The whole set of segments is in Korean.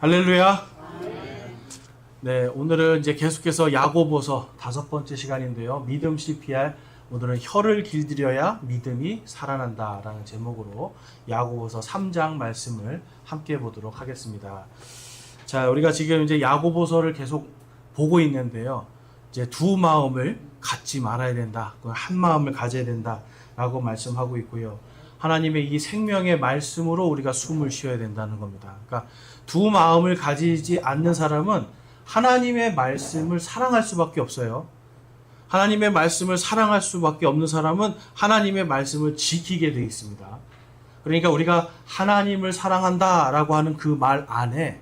할렐루야. 네, 오늘은 이제 계속해서 야고보서 5번째 시간인데요. 믿음 CPR, 오늘은 혀를 길들여야 믿음이 살아난다라는 제목으로 야고보서 3장 말씀을 함께 보도록 하겠습니다. 자, 우리가 지금 이제 야고보서를 계속 보고 있는데요. 이제 두 마음을 갖지 말아야 된다. 한 마음을 가져야 된다라고 말씀하고 있고요. 하나님의 이 생명의 말씀으로 우리가 숨을 쉬어야 된다는 겁니다. 그러니까 두 마음을 가지지 않는 사람은 하나님의 말씀을 사랑할 수밖에 없어요. 하나님의 말씀을 사랑할 수밖에 없는 사람은 하나님의 말씀을 지키게 되어 있습니다. 그러니까 우리가 하나님을 사랑한다라고 하는 그 말 안에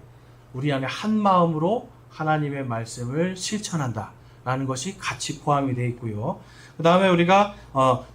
우리 안에 한 마음으로 하나님의 말씀을 실천한다라는 것이 같이 포함이 되어 있고요. 그 다음에 우리가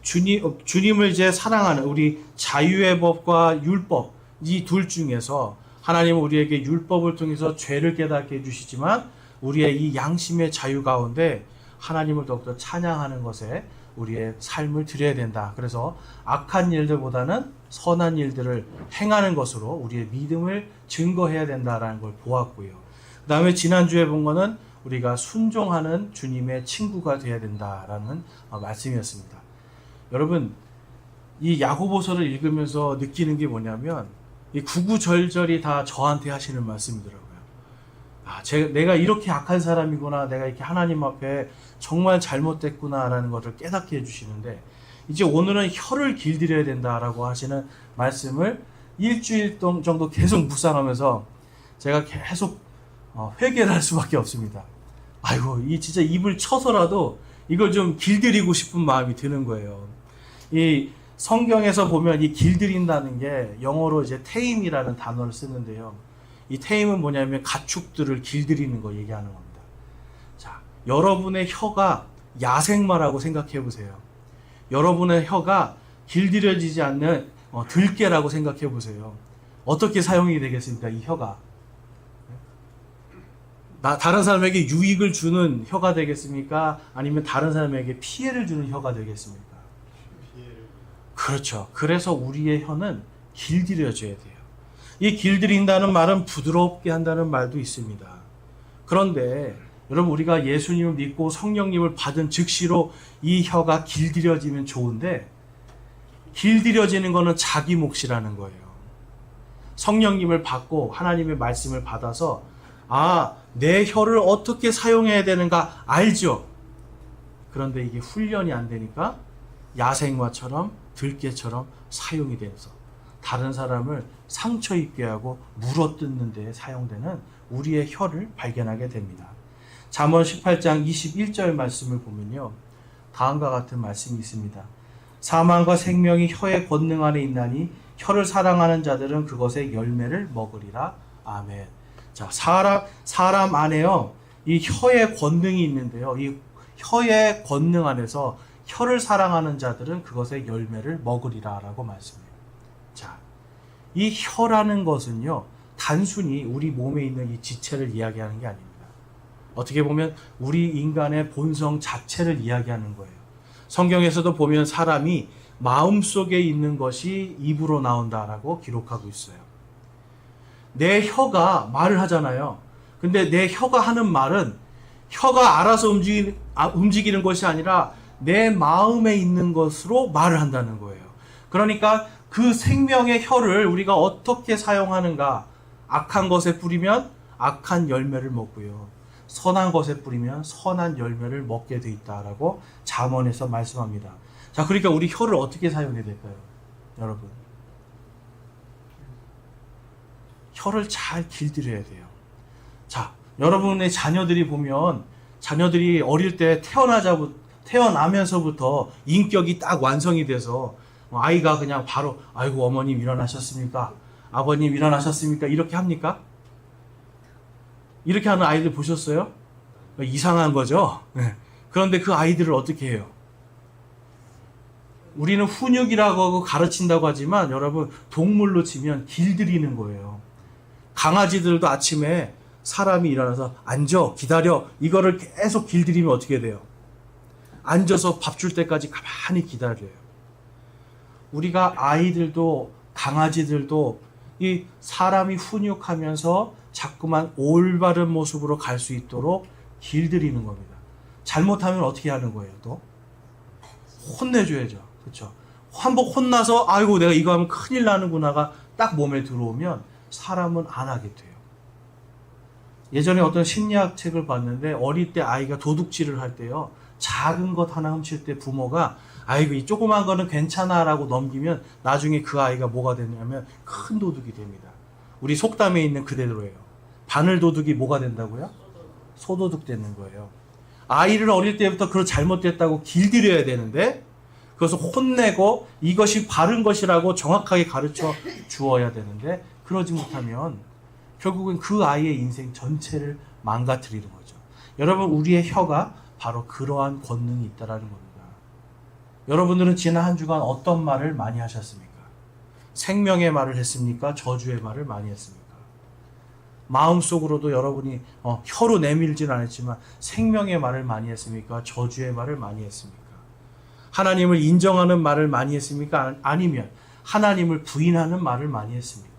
주님을 이제 사랑하는 우리 자유의 법과 율법, 이 둘 중에서 하나님은 우리에게 율법을 통해서 죄를 깨닫게 해주시지만 우리의 이 양심의 자유 가운데 하나님을 더욱더 찬양하는 것에 우리의 삶을 드려야 된다. 그래서 악한 일들보다는 선한 일들을 행하는 것으로 우리의 믿음을 증거해야 된다라는 걸 보았고요. 그 다음에 지난주에 본 거는 우리가 순종하는 주님의 친구가 되어야 된다라는 말씀이었습니다. 여러분, 이 야고보서를 읽으면서 느끼는 게 뭐냐면 이 구구절절이 다 저한테 하시는 말씀이더라고요. 내가 이렇게 악한 사람이구나, 내가 이렇게 하나님 앞에 정말 잘못됐구나라는 것을 깨닫게 해주시는데, 이제 오늘은 혀를 길들여야 된다라고 하시는 말씀을 일주일 정도 계속 묵상하면서 제가 계속 회개를 할 수밖에 없습니다. 아이고, 이 진짜 입을 쳐서라도 이걸 좀 길들이고 싶은 마음이 드는 거예요. 이 성경에서 보면 이 길들인다는 게 영어로 이제 테임이라는 단어를 쓰는데요. 이 테임은 뭐냐면 가축들을 길들이는 거 얘기하는 겁니다. 자, 여러분의 혀가 야생마라고 생각해 보세요. 여러분의 혀가 길들여지지 않는 들깨라고 생각해 보세요. 어떻게 사용이 되겠습니까? 이 혀가. 다른 사람에게 유익을 주는 혀가 되겠습니까? 아니면 다른 사람에게 피해를 주는 혀가 되겠습니까? 그렇죠. 그래서 우리의 혀는 길들여져야 돼요. 이 길들인다는 말은 부드럽게 한다는 말도 있습니다. 그런데 여러분, 우리가 예수님을 믿고 성령님을 받은 즉시로 이 혀가 길들여지면 좋은데, 길들여지는 것은 자기 몫이라는 거예요. 성령님을 받고 하나님의 말씀을 받아서 내 혀를 어떻게 사용해야 되는가 알죠. 그런데 이게 훈련이 안 되니까 야생마처럼 들깨처럼 사용이 돼서 다른 사람을 상처 입게 하고 물어뜯는 데 사용되는 우리의 혀를 발견하게 됩니다. 잠언 18장 21절 말씀을 보면요, 다음과 같은 말씀이 있습니다. 사망과 생명이 혀의 권능 안에 있나니 혀를 사랑하는 자들은 그것의 열매를 먹으리라. 아멘. 자, 사람 안에요, 이 혀의 권능이 있는데요. 이 혀의 권능 안에서 혀를 사랑하는 자들은 그것의 열매를 먹으리라 라고 말씀해요. 자, 이 혀라는 것은요, 단순히 우리 몸에 있는 이 지체를 이야기하는 게 아닙니다. 어떻게 보면 우리 인간의 본성 자체를 이야기하는 거예요. 성경에서도 보면 사람이 마음속에 있는 것이 입으로 나온다라고 기록하고 있어요. 내 혀가 말을 하잖아요. 근데 내 혀가 하는 말은 혀가 알아서 움직이는 것이 아니라 내 마음에 있는 것으로 말을 한다는 거예요. 그러니까 그 생명의 혀를 우리가 어떻게 사용하는가, 악한 것에 뿌리면 악한 열매를 먹고요, 선한 것에 뿌리면 선한 열매를 먹게 돼 있다라고 잠언에서 말씀합니다. 자, 그러니까 우리 혀를 어떻게 사용해야 될까요? 여러분, 혀를 잘 길들여야 돼요. 자, 여러분의 자녀들이 보면, 자녀들이 어릴 때 태어나면서부터 인격이 딱 완성이 돼서 아이가 그냥 바로 아이고 어머님 일어나셨습니까? 아버님 일어나셨습니까? 이렇게 합니까? 이렇게 하는 아이들 보셨어요? 이상한 거죠? 네. 그런데 그 아이들을 어떻게 해요? 우리는 훈육이라고 하고 가르친다고 하지만 여러분, 동물로 치면 길들이는 거예요. 강아지들도 아침에 사람이 일어나서 앉아, 기다려, 이거를 계속 길들이면 어떻게 돼요? 앉아서 밥 줄 때까지 가만히 기다려요. 우리가 아이들도 강아지들도 이 사람이 훈육하면서 자꾸만 올바른 모습으로 갈 수 있도록 길들이는 겁니다. 잘못하면 어떻게 하는 거예요? 또 혼내줘야죠. 그렇죠? 한번 혼나서 아이고 내가 이거 하면 큰일 나는구나가 딱 몸에 들어오면 사람은 안 하게 돼요. 예전에 어떤 심리학 책을 봤는데 어릴 때 아이가 도둑질을 할 때요. 작은 것 하나 훔칠 때 부모가 아이고 이 조그만 거는 괜찮아 라고 넘기면 나중에 그 아이가 뭐가 되냐면 큰 도둑이 됩니다. 우리 속담에 있는 그대로예요. 바늘 도둑이 뭐가 된다고요? 소도둑 되는 거예요. 아이를 어릴 때부터 그런 잘못됐다고 길들여야 되는데 그것을 혼내고 이것이 바른 것이라고 정확하게 가르쳐 주어야 되는데 그러지 못하면 결국은 그 아이의 인생 전체를 망가뜨리는 거죠. 여러분 우리의 혀가 바로 그러한 권능이 있다는 겁니다. 여러분들은 지난 한 주간 어떤 말을 많이 하셨습니까? 생명의 말을 했습니까? 저주의 말을 많이 했습니까? 마음속으로도 여러분이 혀로 내밀지는 않았지만 생명의 말을 많이 했습니까? 저주의 말을 많이 했습니까? 하나님을 인정하는 말을 많이 했습니까? 아니면 하나님을 부인하는 말을 많이 했습니까?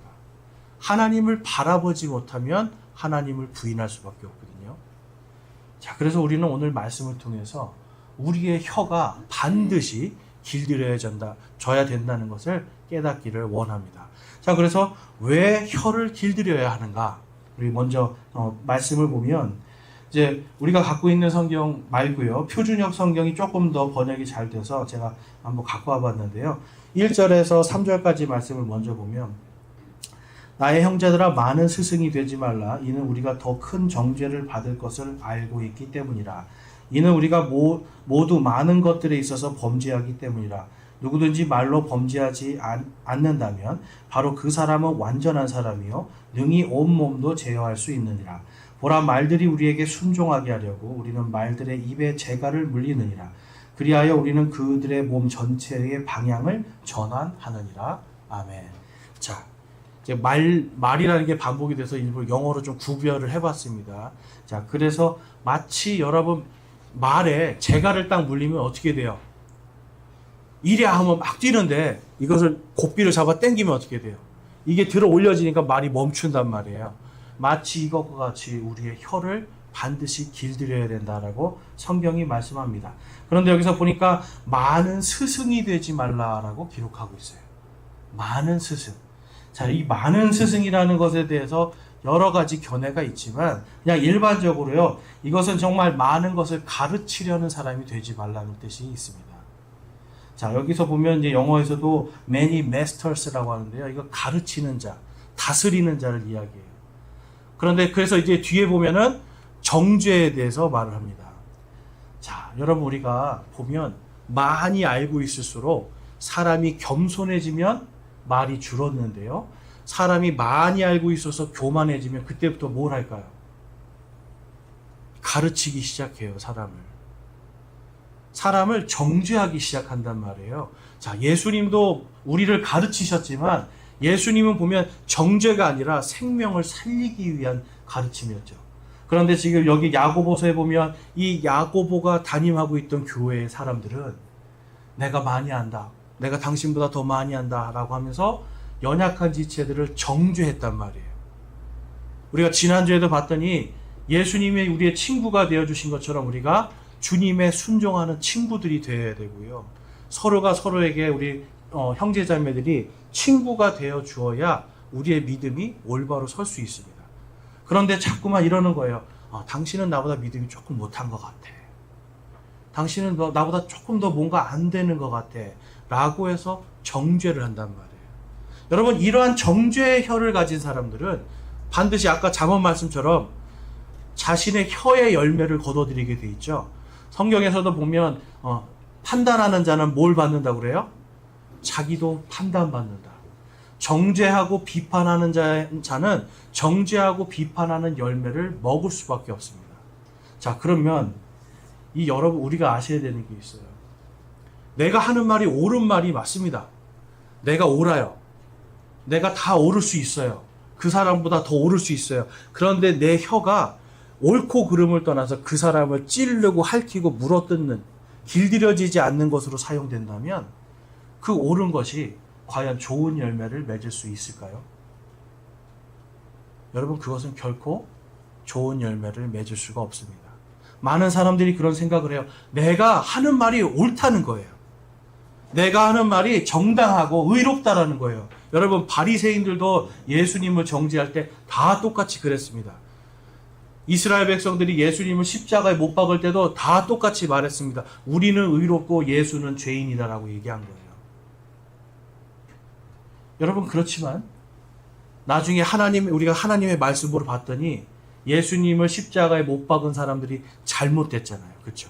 하나님을 바라보지 못하면 하나님을 부인할 수밖에 없거든요. 자, 그래서 우리는 오늘 말씀을 통해서 우리의 혀가 반드시 길들여져야 된다는 것을 깨닫기를 원합니다. 자, 그래서 왜 혀를 길들여야 하는가? 우리 먼저 말씀을 보면 이제 우리가 갖고 있는 성경 말고요. 표준역 성경이 조금 더 번역이 잘 돼서 제가 한번 갖고 와봤는데요. 1절에서 3절까지 말씀을 먼저 보면 나의 형제들아 많은 스승이 되지 말라. 이는 우리가 더 큰 정죄를 받을 것을 알고 있기 때문이라. 이는 우리가 모두 많은 것들에 있어서 범죄하기 때문이라. 누구든지 말로 범죄하지 않는다면 바로 그 사람은 완전한 사람이요 능히 온몸도 제어할 수 있느니라. 보라 말들이 우리에게 순종하게 하려고 우리는 말들의 입에 재갈을 물리느니라. 그리하여 우리는 그들의 몸 전체의 방향을 전환하느니라. 아멘. 자, 이제 말이라는 게 반복이 돼서 일부러 영어로 좀 구별을 해봤습니다. 자, 그래서 마치 여러분 말에 재갈을 딱 물리면 어떻게 돼요? 이랴 하면 막 뛰는데 이것을 고삐를 잡아 당기면 어떻게 돼요? 이게 들어 올려지니까 말이 멈춘단 말이에요. 마치 이것과 같이 우리의 혀를 반드시 길들여야 된다라고 성경이 말씀합니다. 그런데 여기서 보니까 많은 스승이 되지 말라라고 기록하고 있어요. 많은 스승. 자, 이 많은 스승이라는 것에 대해서 여러 가지 견해가 있지만 그냥 일반적으로요. 이것은 정말 많은 것을 가르치려는 사람이 되지 말라는 뜻이 있습니다. 자, 여기서 보면 이제 영어에서도 many masters라고 하는데요. 이거 가르치는 자, 다스리는 자를 이야기해요. 그런데 그래서 이제 뒤에 보면은 정죄에 대해서 말을 합니다. 자, 여러분 우리가 보면 많이 알고 있을수록 사람이 겸손해지면 말이 줄었는데요. 사람이 많이 알고 있어서 교만해지면 그때부터 뭘 할까요? 가르치기 시작해요, 사람을 정죄하기 시작한단 말이에요. 자, 예수님도 우리를 가르치셨지만 예수님은 보면 정죄가 아니라 생명을 살리기 위한 가르침이었죠. 그런데 지금 여기 야고보서에 보면 이 야고보가 담임하고 있던 교회의 사람들은 내가 많이 안다. 내가 당신보다 더 많이 안다. 라고 하면서 연약한 지체들을 정죄했단 말이에요. 우리가 지난주에도 봤더니 예수님이 우리의 친구가 되어주신 것처럼 우리가 주님의 순종하는 친구들이 되어야 되고요. 서로가 서로에게 우리 형제자매들이 친구가 되어 주어야 우리의 믿음이 올바로 설 수 있습니다. 그런데 자꾸만 이러는 거예요. 당신은 나보다 믿음이 조금 못한 것 같아. 당신은 나보다 조금 더 뭔가 안 되는 것 같아. 라고 해서 정죄를 한단 말이에요. 여러분, 이러한 정죄의 혀를 가진 사람들은 반드시 아까 잠언 말씀처럼 자신의 혀의 열매를 거둬들이게 돼 있죠. 성경에서도 보면 판단하는 자는 뭘 받는다고 그래요? 자기도 판단받는다. 정죄하고 비판하는 자는 정죄하고 비판하는 열매를 먹을 수밖에 없습니다. 자, 그러면 여러분 우리가 아셔야 되는 게 있어요. 내가 하는 말이 옳은 말이 맞습니다. 내가 옳아요. 내가 다 옳을 수 있어요. 그 사람보다 더 옳을 수 있어요. 그런데 내 혀가 옳고 그름을 떠나서 그 사람을 찌르고 핥히고 물어뜯는 길들여지지 않는 것으로 사용된다면 그 옳은 것이 과연 좋은 열매를 맺을 수 있을까요? 여러분 그것은 결코 좋은 열매를 맺을 수가 없습니다. 많은 사람들이 그런 생각을 해요. 내가 하는 말이 옳다는 거예요. 내가 하는 말이 정당하고 의롭다라는 거예요. 여러분 바리새인들도 예수님을 정죄할 때 다 똑같이 그랬습니다. 이스라엘 백성들이 예수님을 십자가에 못 박을 때도 다 똑같이 말했습니다. 우리는 의롭고 예수는 죄인이다라고 얘기한 거예요. 여러분 그렇지만 나중에 우리가 하나님의 말씀으로 봤더니 예수님을 십자가에 못 박은 사람들이 잘못됐잖아요. 그렇죠?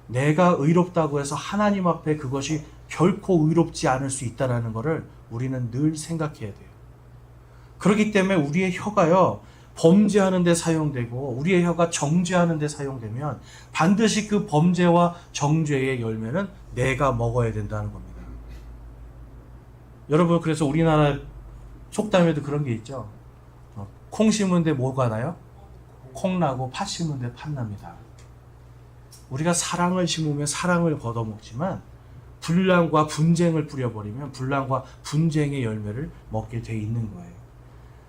내가 의롭다고 해서 하나님 앞에 그것이 결코 의롭지 않을 수 있다는 것을 우리는 늘 생각해야 돼요. 그렇기 때문에 우리의 혀가요, 범죄하는 데 사용되고 우리의 혀가 정죄하는 데 사용되면 반드시 그 범죄와 정죄의 열매는 내가 먹어야 된다는 겁니다. 여러분 그래서 우리나라 속담에도 그런 게 있죠. 콩 심은 데 뭐가 나요? 콩 나고 팥 심은 데 팥 납니다. 우리가 사랑을 심으면 사랑을 걷어먹지만 분란과 분쟁을 뿌려버리면 분란과 분쟁의 열매를 먹게 돼 있는 거예요.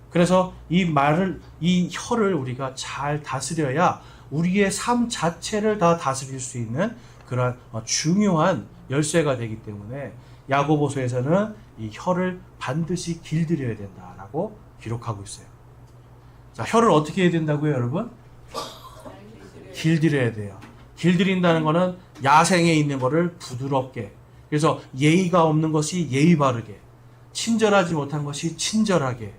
그래서 이 혀를 우리가 잘 다스려야 우리의 삶 자체를 다 다스릴 수 있는 그런 중요한 열쇠가 되기 때문에 야고보서에서는 이 혀를 반드시 길들여야 된다라고 기록하고 있어요. 자, 혀를 어떻게 해야 된다고요, 여러분? 길들여야 돼요. 길들인다는 것은 야생에 있는 것을 부드럽게, 그래서 예의가 없는 것이 예의 바르게, 친절하지 못한 것이 친절하게,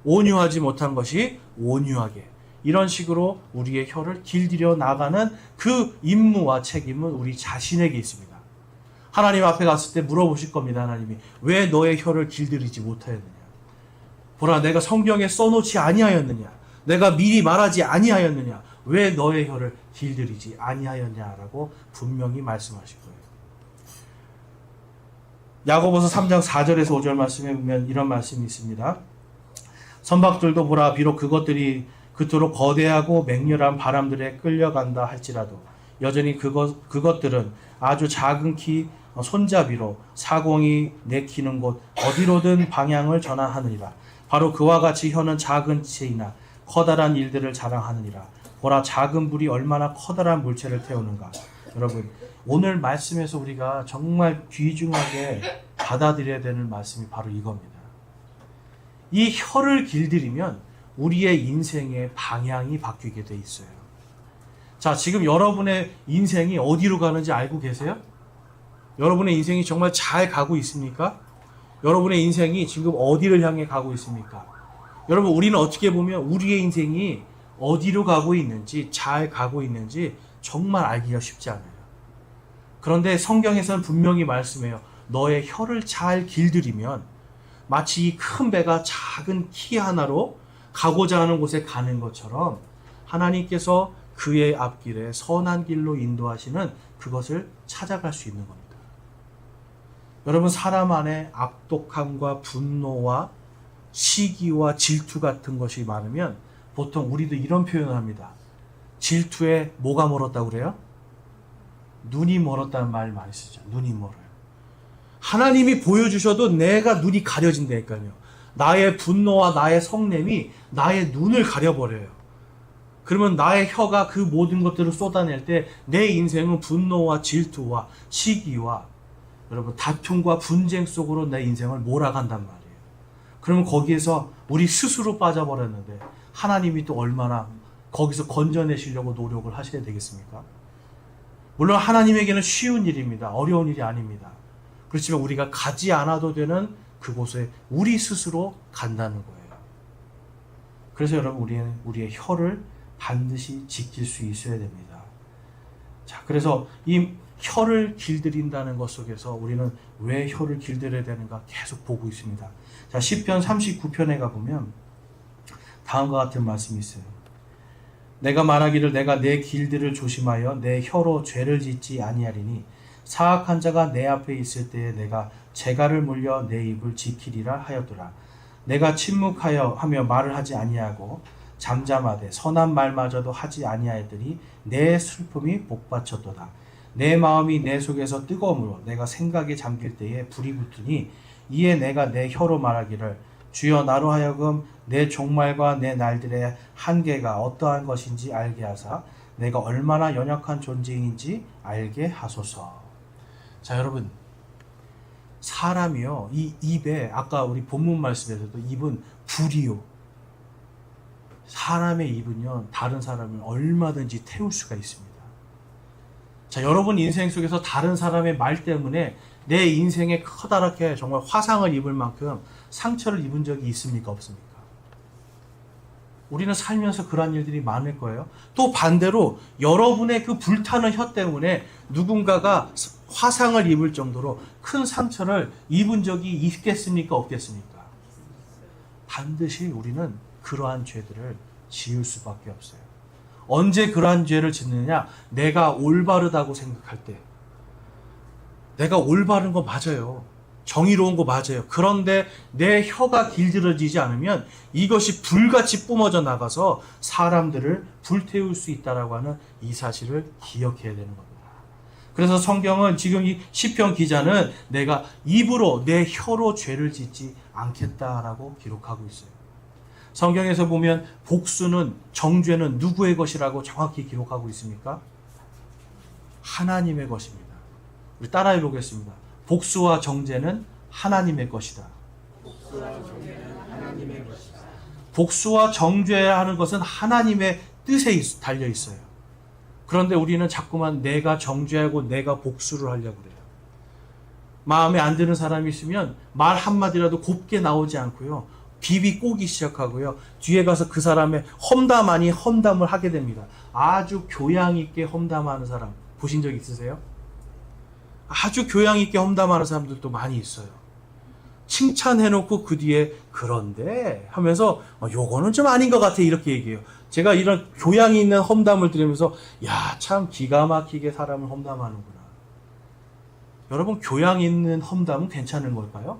온유하지 못한 것이 온유하게, 이런 식으로 우리의 혀를 길들여 나가는 그 임무와 책임은 우리 자신에게 있습니다. 하나님 앞에 갔을 때 물어보실 겁니다. 하나님이 왜 너의 혀를 길들이지 못하였느냐? 보라, 내가 성경에 써놓지 아니하였느냐? 내가 미리 말하지 아니하였느냐? 왜 너의 혀를 길들이지 아니하였냐라고 분명히 말씀하실 거예요. 야고보서 3장 4절에서 5절 말씀에 보면 이런 말씀이 있습니다. 선박들도 보라, 비록 그것들이 그토록 거대하고 맹렬한 바람들에 끌려간다 할지라도 여전히 그것들은 아주 작은 키 손잡이로 사공이 내키는 곳 어디로든 방향을 전환하느니라. 바로 그와 같이 혀는 작은 채이나 커다란 일들을 자랑하느니라. 보라, 작은 불이 얼마나 커다란 물체를 태우는가. 여러분, 오늘 말씀에서 우리가 정말 귀중하게 받아들여야 되는 말씀이 바로 이겁니다. 이 혀를 길들이면 우리의 인생의 방향이 바뀌게 돼 있어요. 자, 지금 여러분의 인생이 어디로 가는지 알고 계세요? 여러분의 인생이 정말 잘 가고 있습니까? 여러분의 인생이 지금 어디를 향해 가고 있습니까? 여러분, 우리는 어떻게 보면 우리의 인생이 어디로 가고 있는지, 잘 가고 있는지 정말 알기가 쉽지 않아요. 그런데 성경에서는 분명히 말씀해요. 너의 혀를 잘 길들이면 마치 이 큰 배가 작은 키 하나로 가고자 하는 곳에 가는 것처럼 하나님께서 그의 앞길에 선한 길로 인도하시는 그것을 찾아갈 수 있는 겁니다. 여러분, 사람 안에 악독함과 분노와 시기와 질투 같은 것이 많으면 보통 우리도 이런 표현을 합니다. 질투에 뭐가 멀었다고 그래요? 눈이 멀었다는 말 많이 쓰죠. 눈이 멀어요. 하나님이 보여주셔도 내가 눈이 가려진다니까요. 나의 분노와 나의 성냄이 나의 눈을 가려버려요. 그러면 나의 혀가 그 모든 것들을 쏟아낼 때 내 인생은 분노와 질투와 시기와 여러분 다툼과 분쟁 속으로 내 인생을 몰아간단 말이에요. 그러면 거기에서 우리 스스로 빠져버렸는데 하나님이 또 얼마나 거기서 건져내시려고 노력을 하셔야 되겠습니까? 물론 하나님에게는 쉬운 일입니다. 어려운 일이 아닙니다. 그렇지만 우리가 가지 않아도 되는 그곳에 우리 스스로 간다는 거예요. 그래서 여러분, 우리는 우리의 혀를 반드시 지킬 수 있어야 됩니다. 자, 그래서 이 혀를 길들인다는 것 속에서 우리는 왜 혀를 길들여야 되는가 계속 보고 있습니다. 자, 시편 39편에 가보면 다음과 같은 말씀이 있어요. 내가 말하기를 내가 내 길들을 조심하여 내 혀로 죄를 짓지 아니하리니 사악한 자가 내 앞에 있을 때에 내가 재갈을 물려 내 입을 지키리라 하였더라. 내가 침묵하여 하며 말을 하지 아니하고 잠잠하되 선한 말마저도 하지 아니하였더니 내 슬픔이 복받쳤도다. 내 마음이 내 속에서 뜨거움으로 내가 생각에 잠길 때에 불이 붙으니 이에 내가 내 혀로 말하기를 주여 나로 하여금 내 종말과 내 날들의 한계가 어떠한 것인지 알게 하사 내가 얼마나 연약한 존재인지 알게 하소서. 자, 여러분, 사람이요, 이 입에, 아까 우리 본문 말씀에서도 입은 불이요. 사람의 입은요, 다른 사람을 얼마든지 태울 수가 있습니다. 자, 여러분 인생 속에서 다른 사람의 말 때문에 내 인생에 커다랗게 정말 화상을 입을 만큼 상처를 입은 적이 있습니까? 없습니까? 우리는 살면서 그러한 일들이 많을 거예요. 또 반대로 여러분의 그 불타는 혀 때문에 누군가가 화상을 입을 정도로 큰 상처를 입은 적이 있겠습니까? 없겠습니까? 반드시 우리는 그러한 죄들을 지을 수밖에 없어요. 언제 그러한 죄를 짓느냐? 내가 올바르다고 생각할 때. 내가 올바른 거 맞아요. 정의로운 거 맞아요. 그런데 내 혀가 길들여지지 않으면 이것이 불같이 뿜어져 나가서 사람들을 불태울 수 있다라고 하는 이 사실을 기억해야 되는 겁니다. 그래서 성경은 지금 이 시편 기자는 내가 입으로 내 혀로 죄를 짓지 않겠다라고 기록하고 있어요. 성경에서 보면 복수는 정죄는 누구의 것이라고 정확히 기록하고 있습니까? 하나님의 것입니다. 우리 따라해 보겠습니다. 복수와 정죄는 하나님의 것이다. 복수와 정죄하는 것은 하나님의 뜻에 달려 있어요. 그런데 우리는 자꾸만 내가 정죄하고 내가 복수를 하려고 그래요. 마음에 안 드는 사람이 있으면 말 한마디라도 곱게 나오지 않고요. 비비 꼬기 시작하고요. 뒤에 가서 그 사람의 험담 아닌 험담을 하게 됩니다. 아주 교양 있게 험담하는 사람 보신 적 있으세요? 아주 교양 있게 험담하는 사람들도 많이 있어요. 칭찬해놓고 그 뒤에 그런데 하면서 요거는 좀 아닌 것 같아 이렇게 얘기해요. 제가 이런 교양이 있는 험담을 들으면서 야, 참 기가 막히게 사람을 험담하는구나. 여러분, 교양 있는 험담은 괜찮은 걸까요?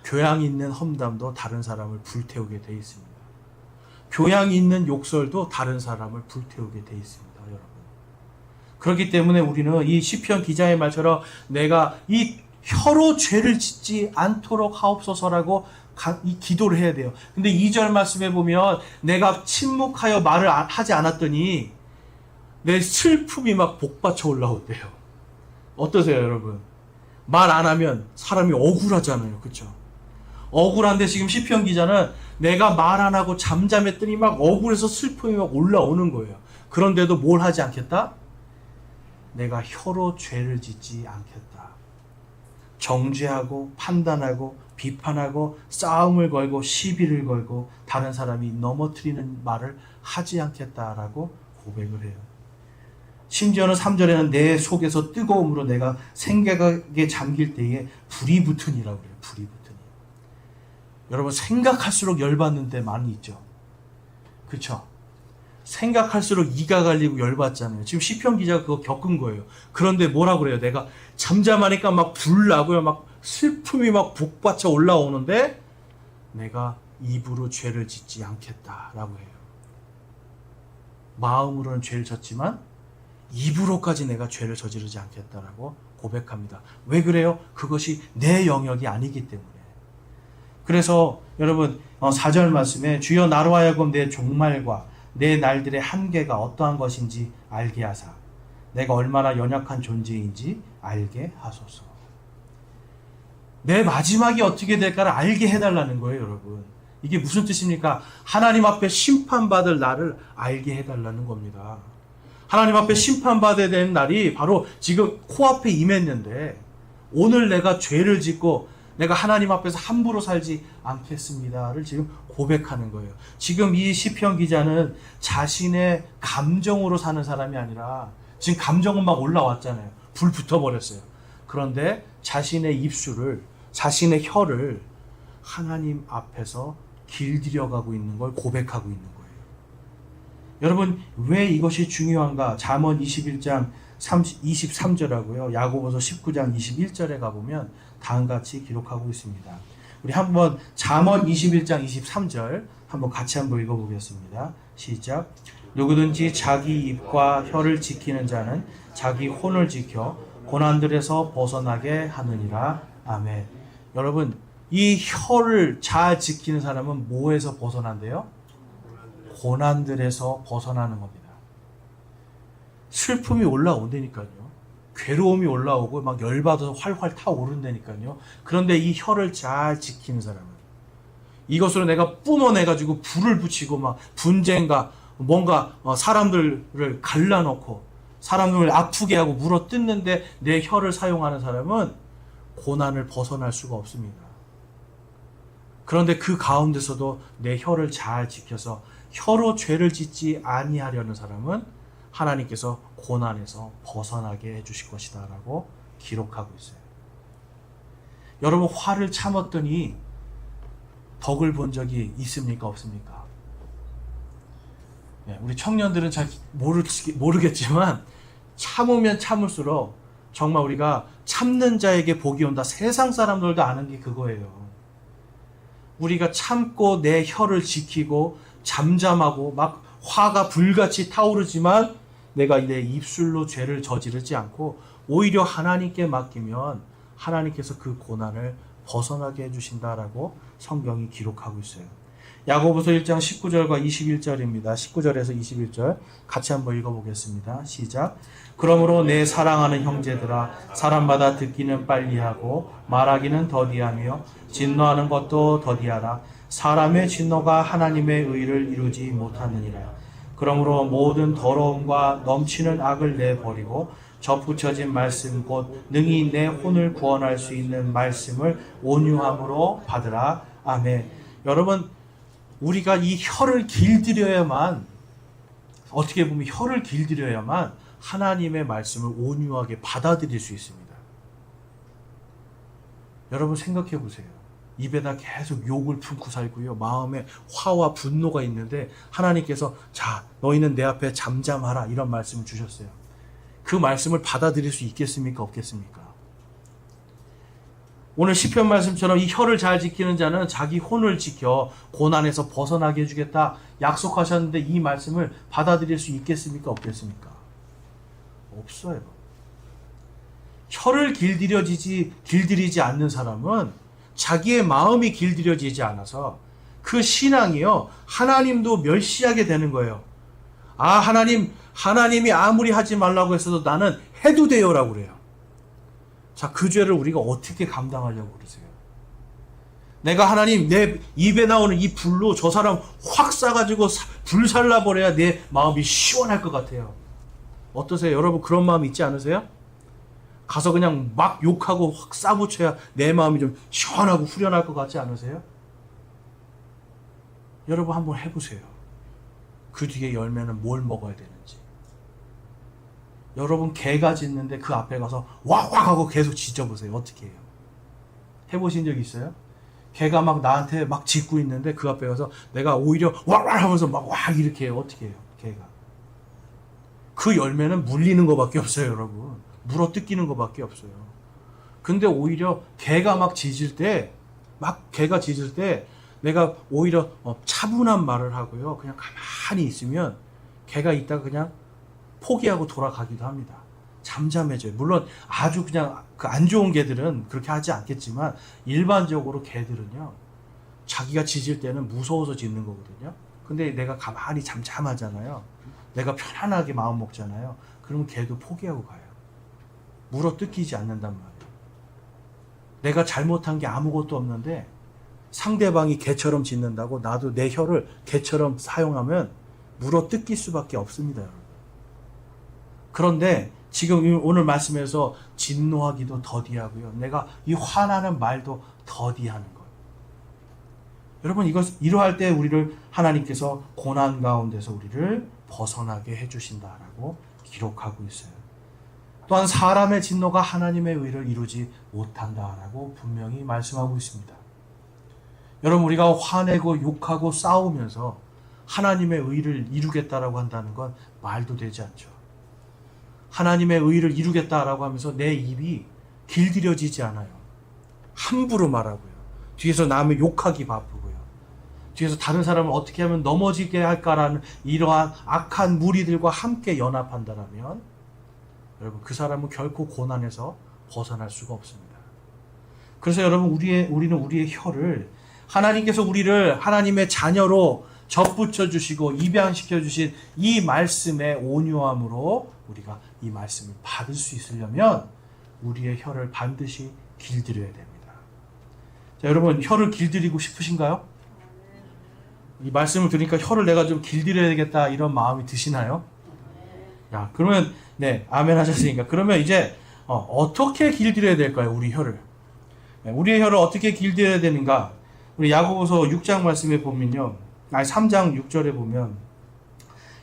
교양 있는 험담도 다른 사람을 불태우게 돼 있습니다. 교양 있는 욕설도 다른 사람을 불태우게 돼 있습니다, 여러분. 그렇기 때문에 우리는 이 시편 기자의 말처럼 내가 이 혀로 죄를 짓지 않도록 하옵소서라고 이 기도를 해야 돼요. 근데 2절 말씀에 보면 내가 침묵하여 말을 하지 않았더니 내 슬픔이 막 복받쳐 올라오대요. 어떠세요, 여러분? 말 안 하면 사람이 억울하잖아요. 그렇죠? 억울한데 지금 시편 기자는 내가 말 안 하고 잠잠했더니 막 억울해서 슬픔이 막 올라오는 거예요. 그런데도 뭘 하지 않겠다? 내가 혀로 죄를 짓지 않겠다. 정죄하고 판단하고 비판하고 싸움을 걸고 시비를 걸고 다른 사람이 넘어뜨리는 말을 하지 않겠다라고 고백을 해요. 심지어는 3절에는 내 속에서 뜨거움으로 내가 생각에 잠길 때에 불이 붙으니라고 그래요. 불이 붙으니. 여러분, 생각할수록 열받는 때 많이 있죠. 그렇죠? 생각할수록 이가 갈리고 열받잖아요. 지금 시편 기자가 그거 겪은 거예요. 그런데 뭐라고 그래요? 내가 잠잠하니까 막 불나고요. 막 슬픔이 막 복받쳐 올라오는데 내가 입으로 죄를 짓지 않겠다라고 해요. 마음으로는 죄를 졌지만 입으로까지 내가 죄를 저지르지 않겠다라고 고백합니다. 왜 그래요? 그것이 내 영역이 아니기 때문에. 그래서 여러분 4절 말씀에 주여 나로 하여금 내 종말과 내 날들의 한계가 어떠한 것인지 알게 하사 내가 얼마나 연약한 존재인지 알게 하소서. 내 마지막이 어떻게 될까를 알게 해달라는 거예요, 여러분. 이게 무슨 뜻입니까? 하나님 앞에 심판받을 날을 알게 해달라는 겁니다. 하나님 앞에 심판받아야 되는 날이 바로 지금 코앞에 임했는데 오늘 내가 죄를 짓고 내가 하나님 앞에서 함부로 살지 않겠습니다를 지금 고백하는 거예요. 지금 이 시편 기자는 자신의 감정으로 사는 사람이 아니라 지금 감정은 막 올라왔잖아요. 불 붙어버렸어요. 그런데 자신의 입술을, 자신의 혀를 하나님 앞에서 길들여가고 있는 걸 고백하고 있는 거예요. 여러분, 왜 이것이 중요한가? 잠언 21장 23절하고요. 야고보서 19장 21절에 가보면 다음같이 기록하고 있습니다. 우리 한번 잠언 21장 23절 한번 같이 한번 읽어보겠습니다. 시작. 누구든지 자기 입과 혀를 지키는 자는 자기 혼을 지켜 고난들에서 벗어나게 하느니라. 아멘. 여러분, 이 혀를 잘 지키는 사람은 뭐에서 벗어난대요? 고난들에서 벗어나는 겁니다. 슬픔이 올라온다니까요. 괴로움이 올라오고 막 열받아서 활활 타오른다니까요. 그런데 이 혀를 잘 지키는 사람은 이것으로 내가 뿜어내가지고 불을 붙이고 막 분쟁과 뭔가 사람들을 갈라놓고 사람을 아프게 하고 물어 뜯는데 내 혀를 사용하는 사람은 고난을 벗어날 수가 없습니다. 그런데 그 가운데서도 내 혀를 잘 지켜서 혀로 죄를 짓지 아니하려는 사람은 하나님께서 고난에서 벗어나게 해주실 것이다 라고 기록하고 있어요. 여러분, 화를 참았더니 덕을 본 적이 있습니까? 없습니까? 네, 우리 청년들은 잘 모르겠지만 참으면 참을수록 정말 우리가 참는 자에게 복이 온다. 세상 사람들도 아는 게 그거예요. 우리가 참고 내 혀를 지키고 잠잠하고 막 화가 불같이 타오르지만 내가 내 입술로 죄를 저지르지 않고 오히려 하나님께 맡기면 하나님께서 그 고난을 벗어나게 해주신다라고 성경이 기록하고 있어요. 야고보서 1장 19절과 21절입니다. 19절에서 21절 같이 한번 읽어보겠습니다. 시작. 그러므로 내 사랑하는 형제들아, 사람마다 듣기는 빨리하고 말하기는 더디하며 진노하는 것도 더디하라. 사람의 진노가 하나님의 의를 이루지 못하느니라. 그러므로 모든 더러움과 넘치는 악을 내버리고 접붙여진 말씀 곧 능히 내 혼을 구원할 수 있는 말씀을 온유함으로 받으라. 아멘. 여러분, 우리가 이 혀를 길들여야만, 어떻게 보면 혀를 길들여야만 하나님의 말씀을 온유하게 받아들일 수 있습니다. 여러분 생각해 보세요. 입에다 계속 욕을 품고 살고요. 마음에 화와 분노가 있는데 하나님께서 자, 너희는 내 앞에 잠잠하라 이런 말씀을 주셨어요. 그 말씀을 받아들일 수 있겠습니까? 없겠습니까? 오늘 시편 말씀처럼 이 혀를 잘 지키는 자는 자기 혼을 지켜 고난에서 벗어나게 해주겠다 약속하셨는데 이 말씀을 받아들일 수 있겠습니까? 없겠습니까? 없어요. 혀를 길들이지 않는 사람은 자기의 마음이 길들여지지 않아서 그 신앙이요, 하나님도 멸시하게 되는 거예요. 아, 하나님이 아무리 하지 말라고 했어도 나는 해도 돼요라고 그래요. 자, 그 죄를 우리가 어떻게 감당하려고 그러세요? 내가 하나님 내 입에 나오는 이 불로 저 사람 확 쏴가지고 불살라버려야 내 마음이 시원할 것 같아요. 어떠세요? 여러분 그런 마음 있지 않으세요? 가서 그냥 막 욕하고 확 쏴붙여야 내 마음이 좀 시원하고 후련할 것 같지 않으세요? 여러분 한번 해보세요. 그 뒤에 열매는 뭘 먹어야 되는지. 여러분 개가 짖는데 그 앞에 가서 왁왁 하고 계속 짖어보세요. 어떻게 해요? 해보신 적 있어요? 개가 막 나한테 막 짖고 있는데 그 앞에 가서 내가 오히려 왁왁 하면서 막 왁 이렇게 해요. 어떻게 해요? 개가. 그 열매는 물리는 것밖에 없어요, 여러분. 물어 뜯기는 것밖에 없어요. 근데 오히려 개가 막 짖을 때 내가 오히려 차분한 말을 하고요. 그냥 가만히 있으면 개가 있다가 그냥 포기하고 돌아가기도 합니다. 잠잠해져요. 물론 아주 그냥 그 안 좋은 개들은 그렇게 하지 않겠지만 일반적으로 개들은요. 자기가 짖을 때는 무서워서 짖는 거거든요. 근데 내가 가만히 잠잠하잖아요. 내가 편안하게 마음 먹잖아요. 그러면 개도 포기하고 가요. 물어 뜯기지 않는단 말이에요. 내가 잘못한 게 아무것도 없는데 상대방이 개처럼 짖는다고 나도 내 혀를 개처럼 사용하면 물어 뜯길 수밖에 없습니다, 여러분. 그런데 지금 오늘 말씀에서 진노하기도 더디하고요. 내가 이 화나는 말도 더디하는 것. 여러분 이러할 때 우리를 하나님께서 고난 가운데서 우리를 벗어나게 해주신다라고 기록하고 있어요. 또한 사람의 진노가 하나님의 의를 이루지 못한다라고 분명히 말씀하고 있습니다. 여러분 우리가 화내고 욕하고 싸우면서 하나님의 의를 이루겠다라고 한다는 건 말도 되지 않죠. 하나님의 의를 이루겠다라고 하면서 내 입이 길들여지지 않아요. 함부로 말하고요. 뒤에서 남을 욕하기 바쁘고요. 뒤에서 다른 사람을 어떻게 하면 넘어지게 할까라는 이러한 악한 무리들과 함께 연합한다면 여러분 그 사람은 결코 고난에서 벗어날 수가 없습니다. 그래서 여러분 우리는 우리의 혀를 하나님께서 우리를 하나님의 자녀로 접붙여 주시고 입양시켜 주신 이 말씀의 온유함으로 우리가 이 말씀을 받을 수 있으려면 우리의 혀를 반드시 길들여야 됩니다. 자, 여러분 혀를 길들이고 싶으신가요? 이 말씀을 들으니까 혀를 내가 좀 길들여야겠다 이런 마음이 드시나요? 야, 그러면 네, 아멘 하셨으니까 그러면 이제 어떻게 길들여야 될까요? 우리 혀를. 네, 우리의 혀를 어떻게 길들여야 되는가? 우리 야고보서 6장 말씀에 보면요. 3장 6절에 보면